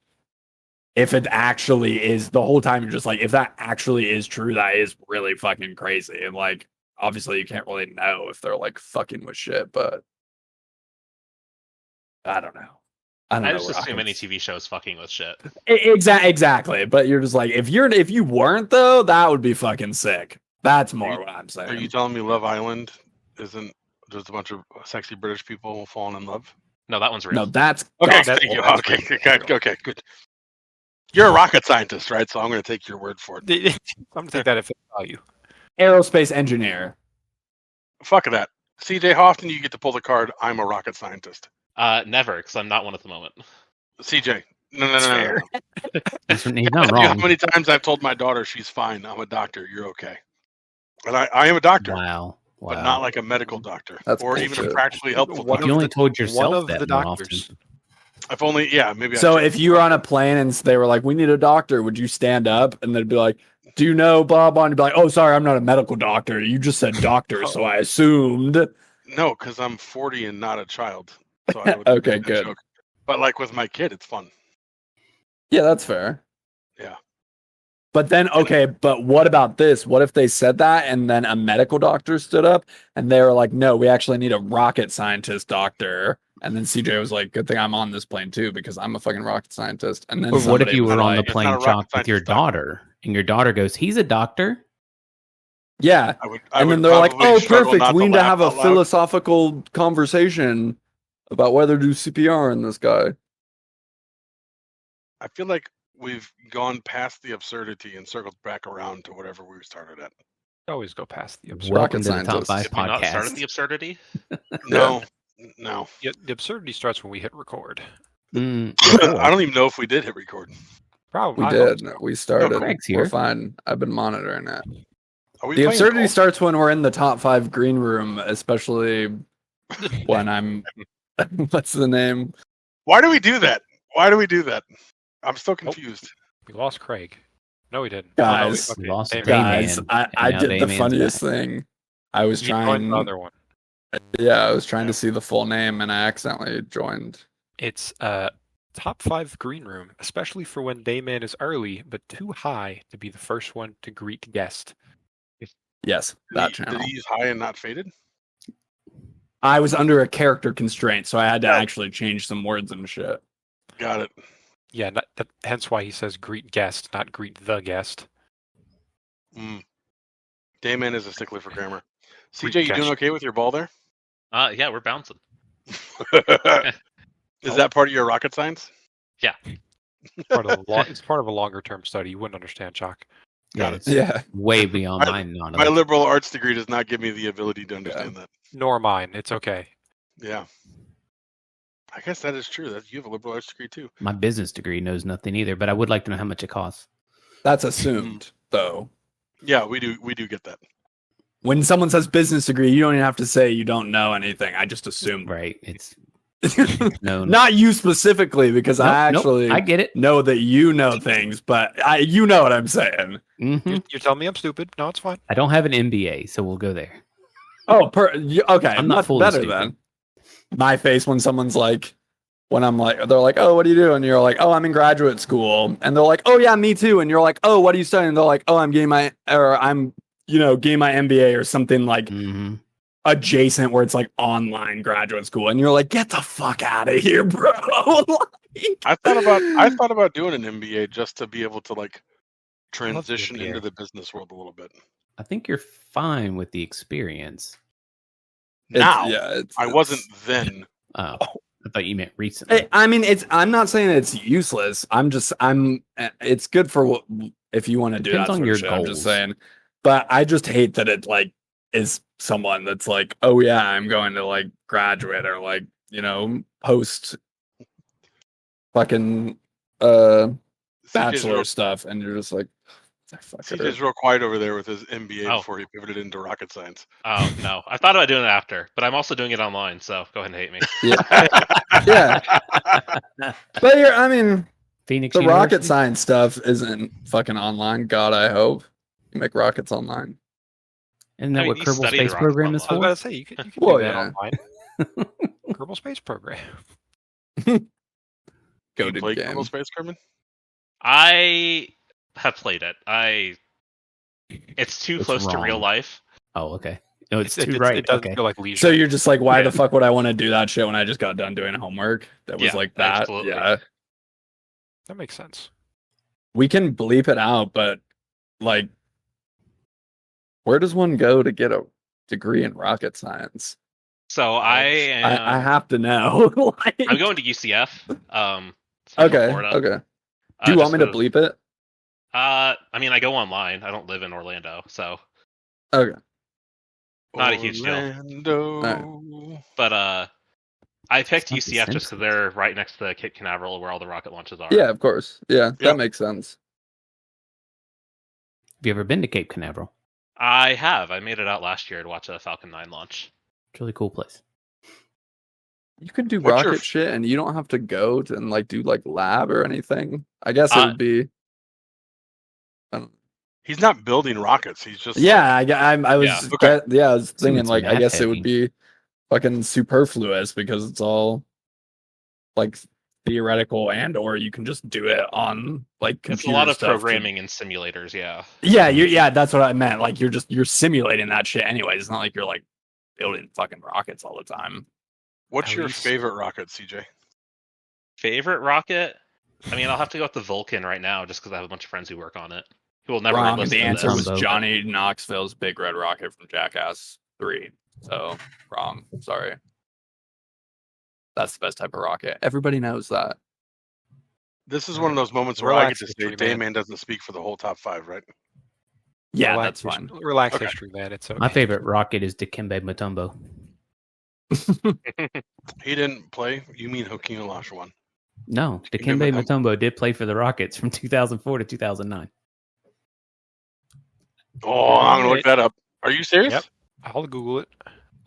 if it actually is, the whole time you're just like, if that actually is true, that is really fucking crazy. And like, obviously you can't really know if they're like fucking with shit, but I don't know. I just assume any TV show is fucking with shit. Exactly. But you're just like, if you weren't though, that would be fucking sick. That's more what I'm saying. Are you telling me Love Island isn't just a bunch of sexy British people falling in love? No, that one's real. No, that's Okay, gospel. thank you. Okay, good. You're a rocket scientist, right? So I'm going to take your word for it. I'm gonna take that at face value. Aerospace engineer. Fuck that. CJ, how often do you get to pull the card, I'm a rocket scientist? Never, because I'm not one at the moment. CJ, no. He's not You know how wrong. many times I've told my daughter she's fine, I'm a doctor, you're okay. And I am a doctor, Wow. but not like a medical doctor That's or even a bullshit. practically helpful One doctor. You only told One yourself of that the more doctors. often. If only, yeah, maybe. So I if you were on a plane and they were like, we need a doctor, would you stand up? And they'd be like, do you know blah, blah? And you'd be like, oh, sorry, I'm not a medical doctor. You just said doctor, so I assumed. no, because I'm 40 and not a child. So I would Okay, make that good. joke. But like with my kid, it's fun. Yeah, that's fair. Yeah. But then, okay, but what about this? What if they said that and then a medical doctor stood up and they were like, no, we actually need a rocket scientist doctor. And then CJ was like, good thing I'm on this plane too, because I'm a fucking rocket scientist. And then Or what if somebody you was were on the like, It's plane, not a rocket Chalk, with your scientist doctor. daughter, and your daughter goes, he's a doctor? yeah. I And would then they're like, probably oh, struggle perfect. not We need to laugh have a out loud. philosophical conversation about whether to do CPR in this guy. I feel like we've gone past the absurdity and circled back around to whatever we started at. Always go past the absurd. Welcome to the scientist. Top 5 Did we not start at podcast. the absurdity? No. Yeah, the absurdity starts when we hit record. I don't even know if we did hit record. Probably We I hope did. so. We started. Craig's We're here. fine. I've been monitoring it. Are we The playing absurdity golf? starts when we're in the top 5 green room, especially when I'm. What's the name? Why do we do that? I'm still confused. We lost Craig. No, we didn't. Guys. Oh, no, We lost Damon. Guys, Dayman, I and now did the Dayman's funniest back. thing. I was You joined trying. the other one. Yeah, I was trying to see the full name and I accidentally joined. It's top 5 green room, especially for when Dayman is early, but too high to be the first one to greet guest. Yes, that channel. Did he use high and not faded? I was under a character constraint, so I had to Yeah. actually change some words and shit. Got it. Yeah, hence why he says greet guest, not greet the guest. Dayman is a stickler for grammar. Great CJ, you doing catch. okay with your ball there? Yeah, we're bouncing. Is that part of your rocket science? It's part of a longer term study. You wouldn't understand, Chalk. Got Yeah, it. it's Yeah. way beyond My- my My liberal arts degree does not give me the ability to understand that. Nor mine. It's okay. Yeah. I guess that is true. That you have a liberal arts degree too. My business degree knows nothing either, but I would like to know how much it costs. That's assumed, though. Yeah, we do get that. When someone says business degree, you don't even have to say you don't know anything. I just assume. Right? It's no, Not you specifically, because I actually I get it. know that you know things, but you know what I'm saying. Mhm. You're telling me I'm stupid? No, it's fine. I don't have an MBA, so we'll go there. Oh, okay. I'm not much fully better stupid. then. My face when someone's like, when I'm like, they're like, oh, what do you do? And you're like, oh, I'm in graduate school. And they're like, oh yeah, me too. And you're like, oh, what are you studying? And they're like, oh, I'm getting my MBA or something like Hmm. adjacent where it's like online graduate school. And you're like, get the fuck out of here, bro. Like- I thought about doing an MBA just to be able to like transition MBA. into the business world a little bit. I think you're fine with the experience. Now, it's I wasn't then. Oh, I thought you meant recently. I mean, I'm not saying it's useless. It's good for what if you want to do Depends that on sort your of shit. I'm just goals. saying, but I just hate that it like is someone that's like, oh yeah, I'm going to like graduate or like post fucking CJ's bachelor real, stuff, and you're just like, fuck it. CJ's real quiet over there with his MBA Oh. before he pivoted into rocket science. Oh no, I thought about doing it after, but I'm also doing it online. So go ahead and hate me. Yeah, but I mean, Phoenix the rocket University? science stuff isn't fucking online. God, I hope you make rockets online. Isn't that I mean, what you Kerbal studied Space rockets Program on is I was for? about to say you can Well, do that yeah. online. Kerbal Space Program. Do you Goated play game. Kerbal Space Kerman? I have played it. It's too It's close to real wrong. life. Oh, okay. No, it's It too right. doesn't Okay. feel like leisure. So you're just like, why Yeah. the fuck would I want to do that shit when I just got done doing homework? That was Yeah, like that. absolutely. Yeah. That makes sense. We can bleep it out, but like, where does one go to get a degree in rocket science? So I am. I have to know. Like- I'm going to UCF. Central Okay. Florida. Okay. Do you want me to bleep it? I mean, I go online. I don't live in Orlando, so Okay. not a huge deal. Orlando. But I picked It's not The UCF just because Simpsons. they're right next to Cape Canaveral, where all the rocket launches are. Yeah, of course. Yeah, Yep. that makes sense. Have you ever been to Cape Canaveral? I have. I made it out last year to watch a Falcon 9 launch. It's a really cool place. You could do What's your rocket shit, and you don't have to go to and like do like lab or anything. I guess it would be. He's not building rockets. He's just Yeah, I was. Yeah. Okay. I was Assuming thinking it's like I math guess it heavy. would be fucking superfluous because it's all like theoretical, and or you can just do it on like It's computer a lot of stuff to- programming and simulators, yeah. Yeah, that's what I meant. Like you're simulating that shit anyways. It's not like you're like building fucking rockets all the time. What's At your least- favorite rocket, CJ? Favorite rocket? I mean, I'll have to go with the Vulcan right now, just because I have a bunch of friends who work on it. Who will never Wrong. listen The to answer this. was Johnny Knoxville's Big Red Rocket from Jackass 3. So wrong. Sorry. That's the best type of rocket. Everybody knows that. This is one of those moments where I get Relax, to say history man. Dayman doesn't speak for the whole top 5, right? Yeah, Relax, that's fine. Relax, Okay. history, man. It's okay. My favorite rocket is Dikembe Mutombo. He didn't play. You mean Hakeem Olajuwon? No, Dikembe Dikembe Mutombo. Mutombo did play for the Rockets from 2004 to 2009. Oh, I'm gonna look that up. Are you serious? Yep. I'll Google it.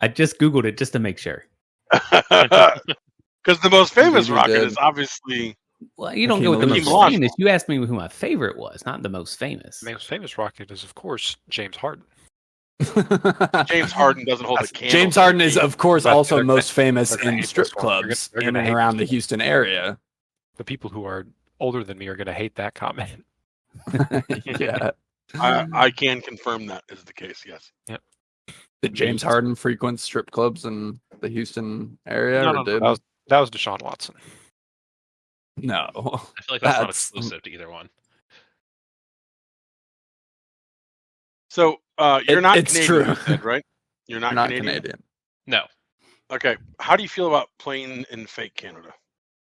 I just Googled it just to make sure. Because the most famous Indeed you rocket did. is obviously Well, you don't Hakeem go with the most Olajuwon. famous. You asked me who my favorite was, not the most famous. The most famous rocket is, of course, James Harden. James Harden doesn't hold a candle. James to Harden the is, heat. of course, But also they're most famous they're gonna in hate strip this one. They're clubs gonna in and hate around the this one. Houston area. The people who are older than me are going to hate that comment. Yeah. I can confirm that is the case. Yes. Did James Harden frequent strip clubs in the Houston area? No, or did... that was Deshaun Watson. No. I feel like that's not That's- exclusive to either one. So you're not it's Canadian, true. you said, right? You're not, Not Canadian? Canadian. No. Okay. How do you feel about playing in fake Canada?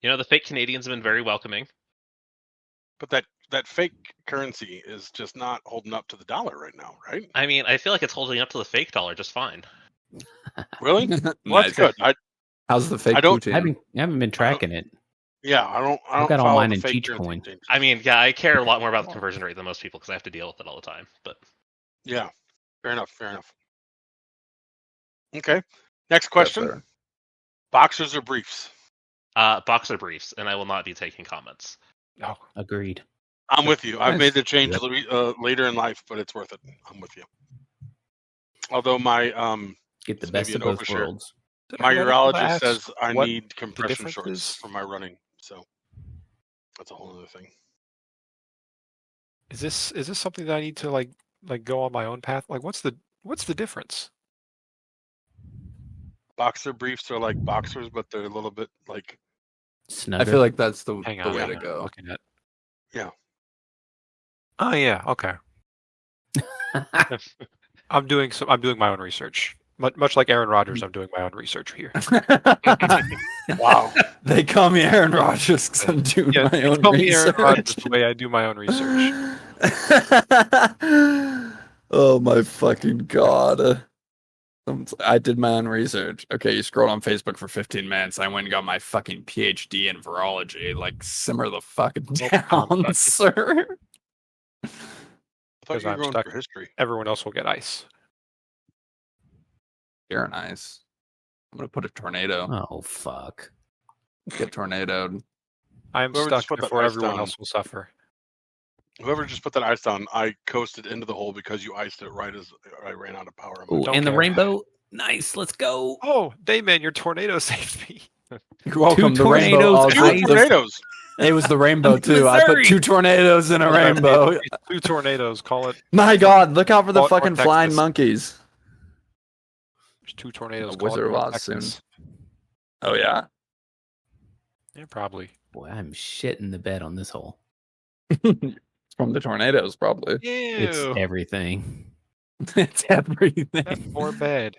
You know, the fake Canadians have been very welcoming. But that fake currency is just not holding up to the dollar right now, right? I mean, I feel like it's holding up to the fake dollar just fine. Really? Well, Nice. that's good. How's the fake I don't- poutine? I haven't been tracking it. I don't I've got all follow mine the in fake Cheech currency Coin. changes. I mean, yeah, I care a lot more about the conversion rate than most people because I have to deal with it all the time. But Yeah. Fair enough. Okay. Next Yes, question. sir. Boxers or briefs? boxer briefs, and I will not be taking comments. No. Agreed. I'm with you. I've Nice. made the change later in life, but it's worth it. I'm with you. Although my Get the It's best maybe of an both overshare. worlds. Did I my remember to urologist ask says I what need compression difference shorts is? for my running. So that's a whole other thing. Is this something that I need to like go on my own path? Like, what's the difference? Boxer briefs are like boxers, but they're a little bit like Snugger. I feel like that's the Hang way on, to I'm go. looking at. Yeah. Oh yeah. Okay. I'm doing my own research. Much like Aaron Rodgers, I'm doing my own research here. wow. They call me Aaron Rodgers because I'm doing Yeah, my own tell me Aaron research. Rodgers the way I do my own research. Oh my fucking god. I did my own research. Okay, you scrolled on Facebook for 15 minutes. I went and got my fucking PhD in virology. Like, simmer the fuck down, sir. I thought Because you were I'm going stuck. for history. Everyone else will get ice. You're nice. I'm gonna put a tornado. Oh fuck. Get tornadoed. I am Whoever stuck just put that before ice everyone down. else will suffer. Whoever just put that ice down, I coasted into the hole because you iced it right as I ran out of power. Ooh, Don't and the care. rainbow. Nice. Let's go. Oh, Dayman, your tornado saved me. You're welcome. Two The rainbow. tornadoes, Also, Two ice. tornadoes. it was the rainbow I'm too. I put Missouri. 2 tornadoes in a rainbow. 2 tornadoes. Call it. My God! Look out for the Or fucking Texas. flying monkeys. There's 2 tornadoes. A Call it Wizard of North Oz Texas. Oh yeah. Yeah, probably. Boy, I'm shitting the bed on this hole. It's from the tornadoes, probably. It's Ew. everything. It's everything. That poor bed.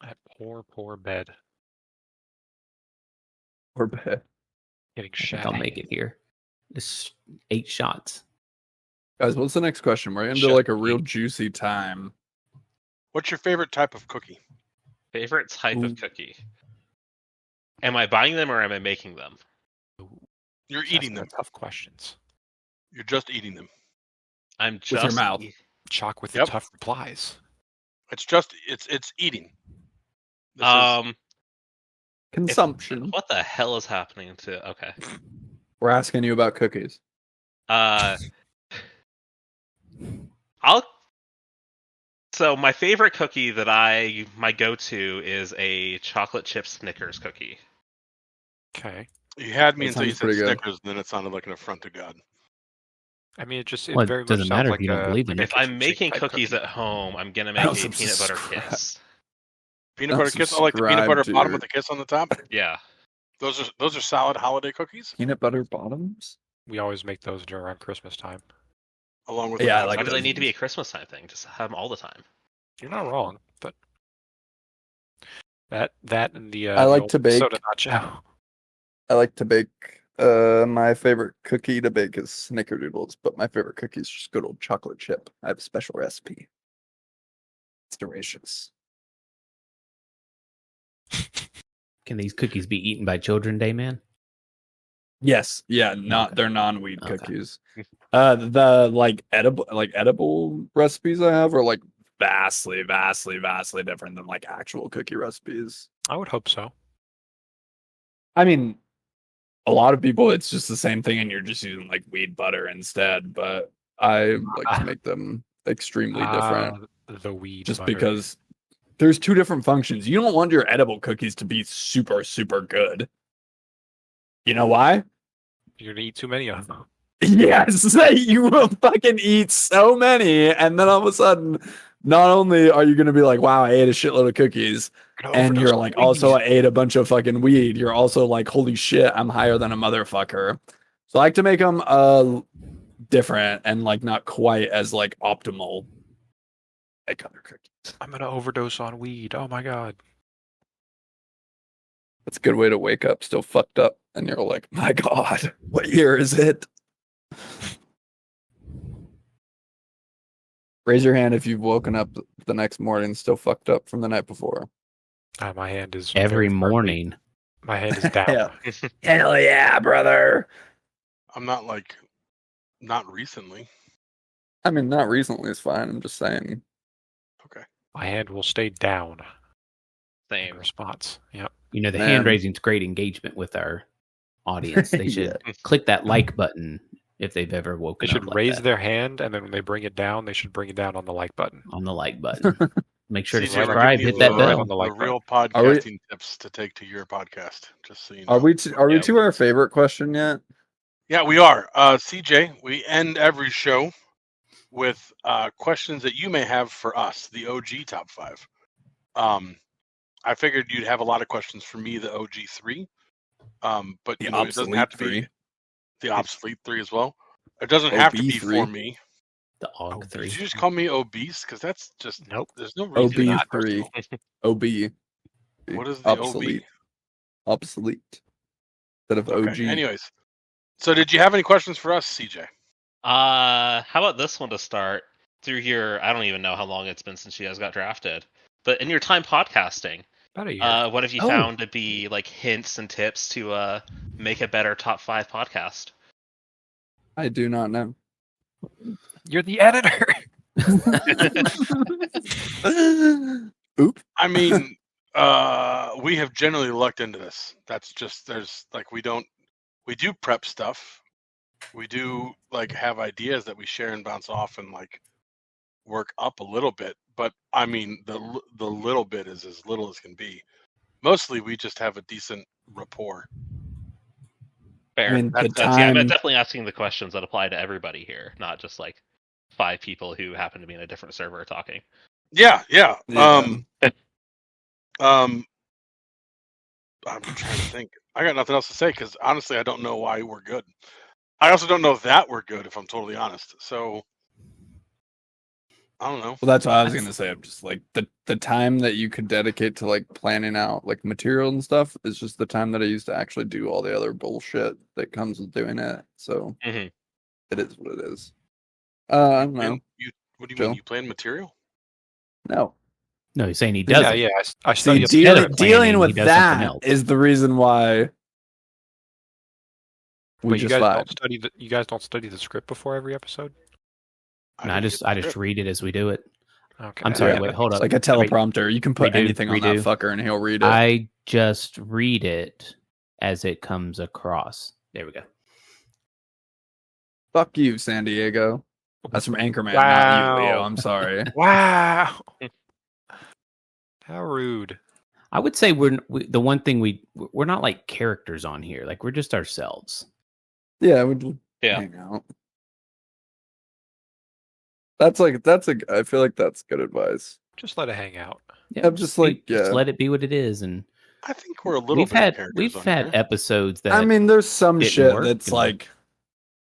That poor bed. Poor bed. Getting I think shattered. I'll make it here. Just 8 shots. Guys, what's the next question? We're into Shut like a up. real juicy time. What's your favorite type of cookie? Favorite type Ooh. of cookie? Am I buying them or am I making them? You're That's eating the them. Tough questions. You're just eating them. I'm With just your mouth. Chalk with Yep. the tough replies. It's just it's eating. This Consumption. What the hell is happening to? Okay. We're asking you about cookies. I'll. So my favorite cookie that my go-to is a chocolate chip Snickers cookie. Okay. you had me That until you sounds said pretty good. Snickers, and then it sounded like an affront to God. I mean, it Well, it very much doesn't sounds matter if like you don't believe in like a it. If I'm kitchen making sink type cookies cookie. at home, I'm gonna I make don't a peanut butter subscribe. kiss. Peanut Not butter kiss. I like the peanut butter subscribe bottom to- with the kiss on the top. Yeah. Those are solid holiday cookies, Peanut butter bottoms? We always make those around Christmas time. along with Yeah, I the like Why do they those need to be a ones. Christmas time thing? Just have them all the time. You're not wrong, but that and the I the like old to bake. soda nacho. I like to bake. My favorite cookie to bake is Snickerdoodles, but my favorite cookie is just good old chocolate chip. I have a special recipe. It's delicious. Can these cookies be eaten by children, Dayman? Yes, yeah, Okay. they're non-weed Okay. cookies. The like edible recipes I have are like vastly different than like actual cookie recipes. I would hope so. I mean, a lot of people it's just the same thing and you're just using like weed butter instead, but I like to make them extremely different The weed just butter. because there's 2 different functions. You don't want your edible cookies to be super good. You know why? You're gonna eat too many of them. Yes, you will fucking eat so many, and then all of a sudden, not only are you going to be like, "Wow, I ate a shitload of cookies," and you're like, "Also, I ate a bunch of fucking weed." You're also like, "Holy shit, I'm higher than a motherfucker." So I like to make them different and like not quite as like optimal like other cookies. I'm gonna overdose on weed. Oh my god. That's a good way to wake up still fucked up, and you're like, "My God, what year is it?" Raise your hand if you've woken up the next morning still fucked up from the night before. My hand is Every very firmly- morning. My hand is down. Yeah. Hell yeah, brother. I'm not recently. I mean, not recently is fine. I'm just saying. My hand will stay down. In Same. response. Yep. You know, the Man. hand raising's great engagement with our audience. They should click that like button if they've ever They woken should up like raise that their hand, and then when they bring it down, they should bring it down on the like button. on the like button. Make sure to CJ, we're subscribe, giving hit you that the- bell. on the like the real Are we- podcasting tips to take to your podcast. Just so you know. Are we to Yeah. our favorite question yet? Yeah, we are. CJ, we end every show with questions that you may have for us, the OG top 5. I figured you'd have a lot of questions for me, the OG 3. But The you know, it doesn't obsolete have to be 3. the obsolete 3 as well. It doesn't have to be OB3. for me. The AUG 3. Did you just call me obese? Because that's just Nope. there's no reason for that. OB3. OB. What is the obsolete? Obsolete. Instead of Okay. OG. Anyways, so did you have any questions for us, CJ? How about this one to start? Through your, I don't even know how long it's been since you guys got drafted, but in your time podcasting, About a year. what have you Oh. found to be like hints and tips to make a better top 5 podcast? I do not know. You're the editor. Oop. I mean, we have generally lucked into this. That's just we don't we do prep stuff. We do like have ideas that we share and bounce off and like work up a little bit. But I mean, the little bit is as little as can be. Mostly, we just have a decent rapport. Fair. I mean, the Yeah, I'm time. definitely asking the questions that apply to everybody here, not just like 5 people who happen to be in a different server talking. Yeah. Yeah. I'm trying to think. I got nothing else to say because honestly, I don't know why we're good. I also don't know that we're good, if I'm totally honest. So I don't know. Well, that's what I was gonna say. I'm just like the time that you could dedicate to like planning out like material and stuff is just the time that I used to actually do all the other bullshit that comes with doing it. So Mhm. it is what it is. I don't know. What do you Joe? mean? You plan material? No. No, he's saying he Yeah, doesn't. yeah. I See, study up Instead of dealing planning, with he does something that else. is the reason why we But you just guys vibe. don't study the you guys don't study the script before every episode? No, I just read it as we do it. Okay. I'm sorry. Yeah. Wait, hold It's up. like a teleprompter. You can put Redo, anything on that redo. fucker and he'll read it. I just read it as it comes across. There we go. Fuck you, San Diego. That's from Anchorman, not Wow. you, Leo. I'm sorry. Wow. How rude. I would say the one thing we're not like characters on here. Like we're just ourselves. Yeah, we Yeah. hang out. I feel like that's good advice. Just let it hang out. I'm just like, just yeah. let it be what it is. And I think we're a little we've bit had characters we've on had here. episodes that I mean, there's some didn't shit work, that's and- like,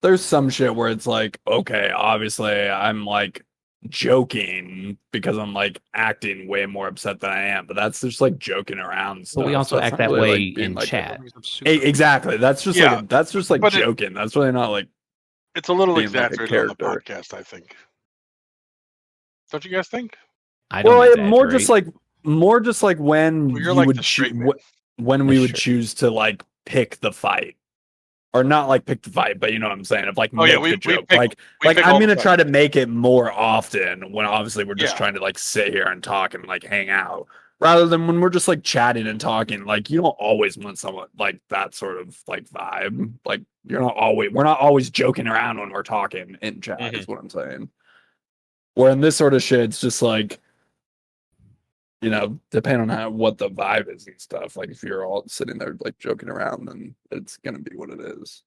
there's some shit where it's like, okay, obviously I'm like joking because I'm like acting way more upset than I am, but that's just like joking around. But we stuff, also so it's act not that really, way like, being, in like, chat. Exactly. That's just Yeah, like but joking. That's really not like It's a little being, like, a exaggerated on the character. podcast, I think. Don't you guys think? I don't exaggerate. more just like when Well, you're you like would the straight man. when we would Sure. choose to like pick the fight. Or not like pick the fight, but you know what I'm saying? Of like Oh, yeah, make we the joke. pick- like we pick I'm all the gonna fights. try to make it more often when obviously we're just Yeah. trying to like sit here and talk and like hang out. Rather than when we're just like chatting and talking. Like you don't always want someone like that sort of like vibe. Like we're not always joking around when we're talking in chat, is what I'm saying. Where in this sort of shit, it's just like, you know, depending on what the vibe is and stuff. Like if you're all sitting there like joking around, then it's gonna be what it is.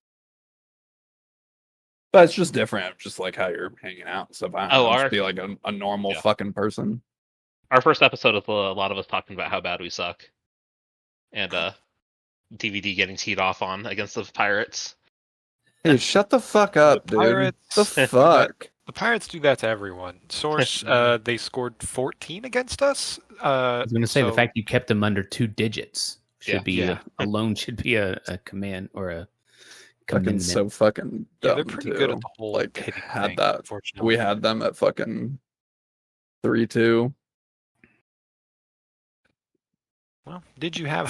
But it's just different, just like how you're hanging out and stuff. I don't know, just be like a normal fucking person. Our first episode of a lot of us talking about how bad we suck, and DVD getting teed off on against the Pirates. Hey, shut the fuck up, dude. Pirates- The fuck? The Pirates do that to everyone. Source, they scored 14 against us. I was going to say the fact you kept them under 2 digits should be Yeah. alone should be a command or a Fucking commandment. so fucking Yeah, dumb, they're pretty too. good at the whole like hitting had thing, that. unfortunately. We had them at fucking 3-2. Well, did you have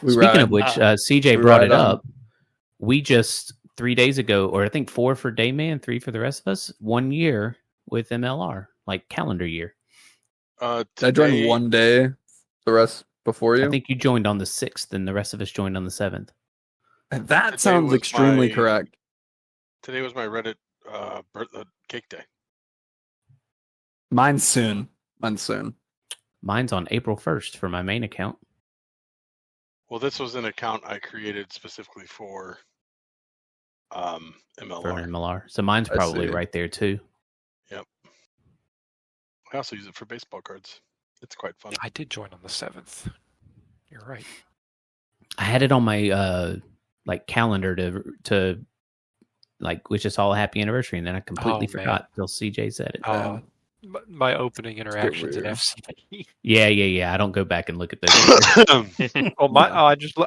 Speaking of which, CJ we brought ride it on. up. We just 3 days ago, or I think 4 for Dayman, 3 for the rest of us, 1 year with MLR, like calendar year. I joined one day, the rest before you. I think you joined on the 6th, and the rest of us joined on the 7th. That Today sounds was extremely my- correct. Today was my Reddit cake day. Mine's soon. Mine's on April 1st for my main account. Well, this was an account I created specifically for MLR. For MLR. So mine's I probably see. right there too. I also use it for baseball cards. It's quite fun. I did join on the 7th. You're right. I had it on my like calendar to like wish us all a happy anniversary, and then I completely Oh, man. forgot till CJ said it. Oh, my opening interactions in weird. FCP. Yeah. I don't go back and look at those. Oh,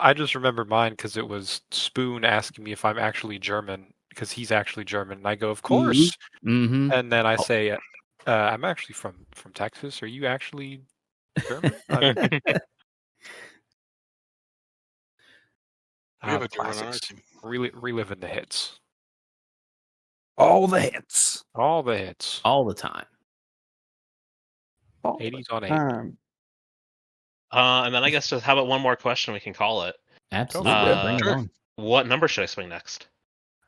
I just remember mine because it was Spoon asking me if I'm actually German because he's actually German, and I go, of course. Mm-hmm. And then I say, I'm actually from Texas. Are you actually German? We have a German on our classics. team. Reliving the hits. All the hits. All the hits. All the time. All the 80s on 8. time. And then I guess just how about one more question? We can call it. Absolutely. Bring it Sure. on. What number should I swing next?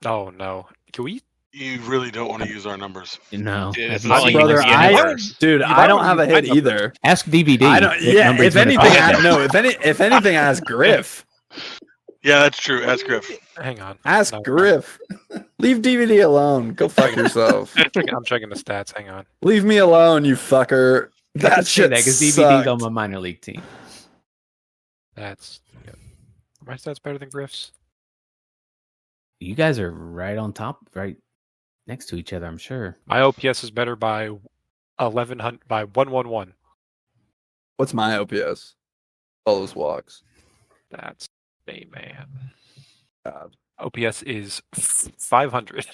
Oh no. Can we? You really don't want to use our numbers. No. Dude, Have it's you not seen like Brother, the it? universe. dude, You I might don't wanna have a use my hit number. either. Ask DVD. I don't. What Yeah, number he's if gonna anything, pick. no. If anything, ask Griff. Yeah, that's true. Ask Griff. Hang on. Ask No. Griff. Leave DVD alone. Go fuck yourself. I'm checking the stats. Hang on. Leave me alone, you fucker. That shit because DVD's sucked. on my minor league team. That's good. Are my stats better than Griff's? You guys are right on top, right next to each other. I'm sure. My OPS is better by 1,100 by 111. What's my OPS? All those walks. That's a man. God. OPS is 500.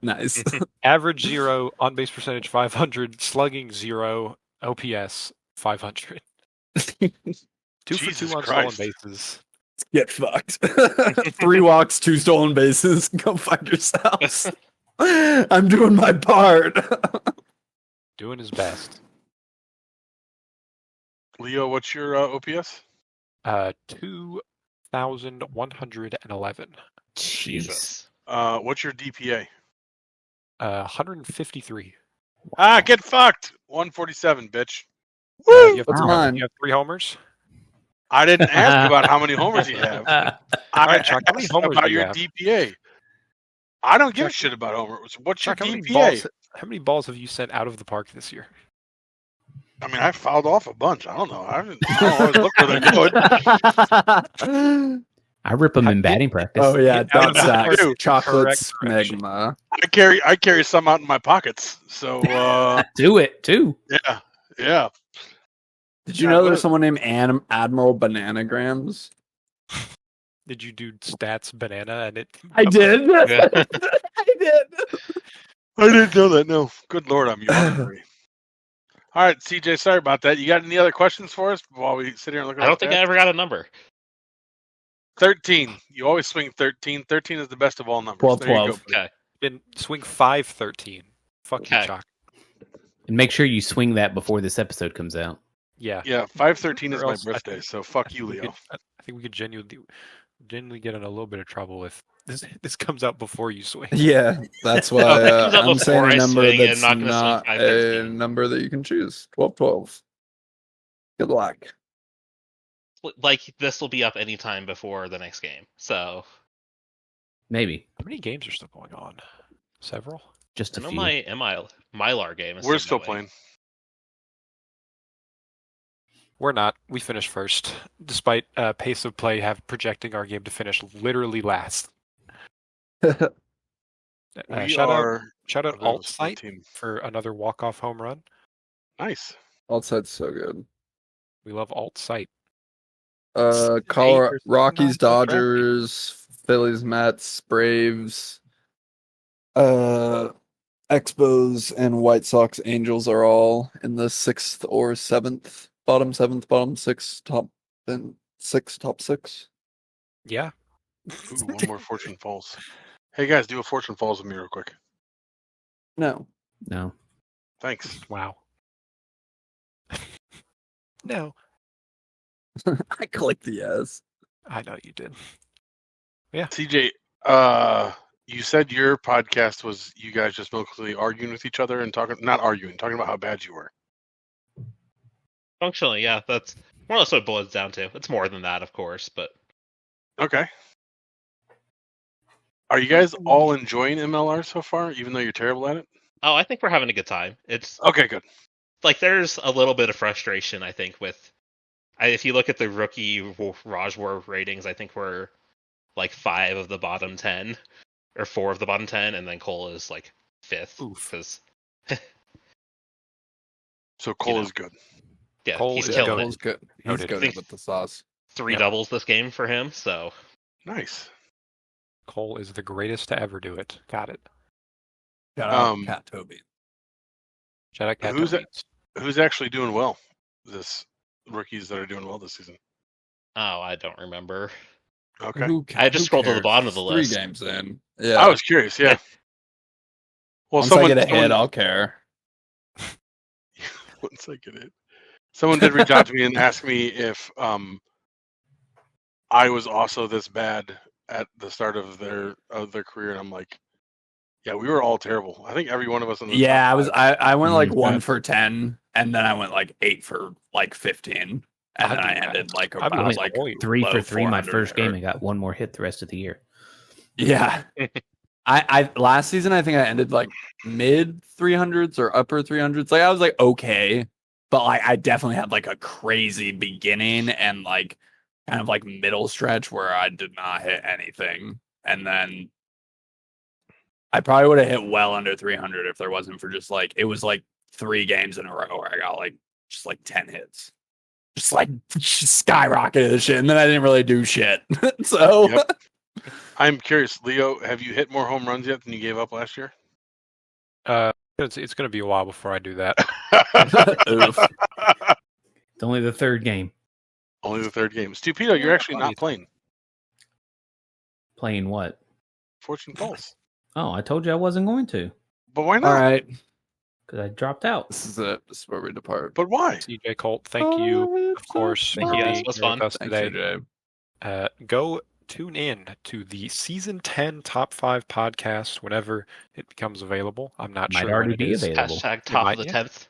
Nice. Average 0, on base percentage 500, slugging 0, OPS 500. 2 for Jesus 2 on stolen Christ. bases. Get fucked. 3 walks, 2 stolen bases. Go fuck yourselves. I'm doing my part. Doing his best. Leo, what's your OPS? 2,111. Jesus. What's your DPA? 153. Get fucked. 147, bitch. You have, What's Wow. mine? you have 3 homers? I didn't ask about how many homers you have. All I right, Chuck, how many asked homers about do you your have? DPA. I don't give a Chuck- shit about homers. What's your Chuck, how many, DPA? how many balls have you sent out of the park this year? I mean, I fouled off a bunch. I don't know. I don't always look where they're good. I rip them in batting practice. Oh yeah, Get out dot of the sacks, park. chocolate Correct correction. smegma. I carry some out in my pockets. So Do it too. yeah. Did you Yeah, know what there's is- someone named Admiral Bananagrams? Did you do stats banana and it? I did. Yeah. I did. I didn't know that. No, good lord, I'm hungry. All right, CJ, sorry about that. You got any other questions for us while we sit here and look at I don't think I ever got a number. 13. You always swing 13. 13 is the best of all numbers. 12, There you go, 12. buddy. Okay. Been swing 513. Fuck you, Okay. Chuck. And make sure you swing that before this episode comes out. Yeah. Yeah, 513 is Or my else I birthday, think- so fuck you, we Leo. could- I think we could genuinely get in a little bit of trouble if this comes out before you swing. Yeah, that's why No, that comes out I'm saying before a I number swing, that's I'm not not gonna swing a 513. number that you can choose. 12-12. Good luck. Like this will be up anytime before the next game. So Maybe How many games are still going on? Several? just I a know few. my Mylar game is We're still going. playing. We're not. We finished first, despite pace of play projecting our game to finish literally last. We Shout are out a Alt split Site team. for another walk-off home run. Nice. Outside's so good. We love Alt Site. Colorado, or something Rockies, like that, right? Dodgers, Phillies, Mets, Braves, Expos, and White Sox, Angels are all in the 6th or 7th, bottom 7th, bottom 6th, top 6. Yeah. Ooh, one more Fortune Falls. Hey guys, do a Fortune Falls with me real quick. No. No. Thanks. Wow. No, I clicked the yes. I know you did. CJ, you said your podcast was you guys just mostly arguing with each other and talking talking about how bad you were. Functionally, yeah, that's more or less what it boils down to. It's more than that, of course, but Okay. Are you guys all enjoying MLR so far, even though you're terrible at it? oh, I think we're having a good time. It's Okay, good. like there's a little bit of frustration, I think, with if you look at the rookie Raj War ratings, I think we're like 5 of the bottom 10 or 4 of the bottom 10, and then Cole is like 5th. Oof. 'Cause, So Cole know. is good. yeah, Cole he's is killing goated. it. Cole's good. He's Noted. good with the sauce. 3 Yep. doubles this game for him, so Nice. Cole is the greatest to ever do it. Got it. Shout out Um, Cat Toby. Shout out Cat Who's Tobies. Who's actually doing well? This rookies that are doing well this season. oh, I don't remember. Okay. I just who scrolled to the cares? bottom of the It's list. 3 games in. Yeah. I was curious. Yeah. Well, Once I get a hit, I'll care. once I get it. Someone did reach out to me and ask me if I was also this bad at the start of their career, and I'm like, yeah, we were all terrible. I think every one of us in the Yeah, top five. I went like Mhm. 1 for 10, and then I went like 8 for like 15, and then I'd I do that. ended like I'd do about that like all year. 3 for low 3 my 400 first game or- and got one more hit the rest of the year. Yeah. I last season I think I ended like mid 300s or upper 300s. Like I was like okay, but like I definitely had like a crazy beginning and like kind of like middle stretch where I did not hit anything. And then I probably would have hit well under 300 if there wasn't for just like it was like 3 games in a row where I got like just like 10 hits. Just like skyrocketed the shit, and then I didn't really do shit. So Yep. I'm curious, Leo, have you hit more home runs yet than you gave up last year? It's going to be a while before I do that. Oof. It's only the third game. Only the third game. Stupido, you're actually not playing. Playing what? Fortune Pulse. Oh, I told you I wasn't going to But why All not? right, because I dropped out. this is it. This is where we depart. But why? CJ Colt, thank you, of course, Thank for you, guys. being It was here with fun. us Thanks, today. AJ. Go tune in to the season 10 top 5 podcast whenever it becomes available. I'm not Might sure already when it be is. available. Hashtag top might, of the yeah. 10th.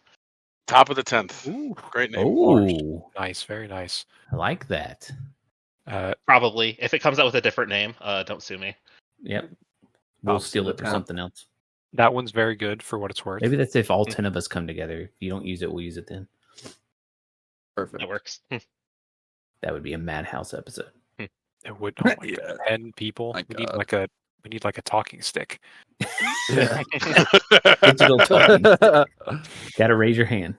Top of the 10th. Ooh, Great name. Oh, nice, very nice. I like that. Probably. If it comes out with a different name, don't sue me. Yep. We'll Tops steal of it the for 10th. something else. That one's very good for what it's worth. Maybe that's if all 10 of us come together. If you don't use it, we'll use it then. Perfect. That works. That would be a Madhouse episode. It would. Oh my Yeah. God, 10 people. My We need God. like a talking stick. Yeah. Digital talking. Gotta raise your hand.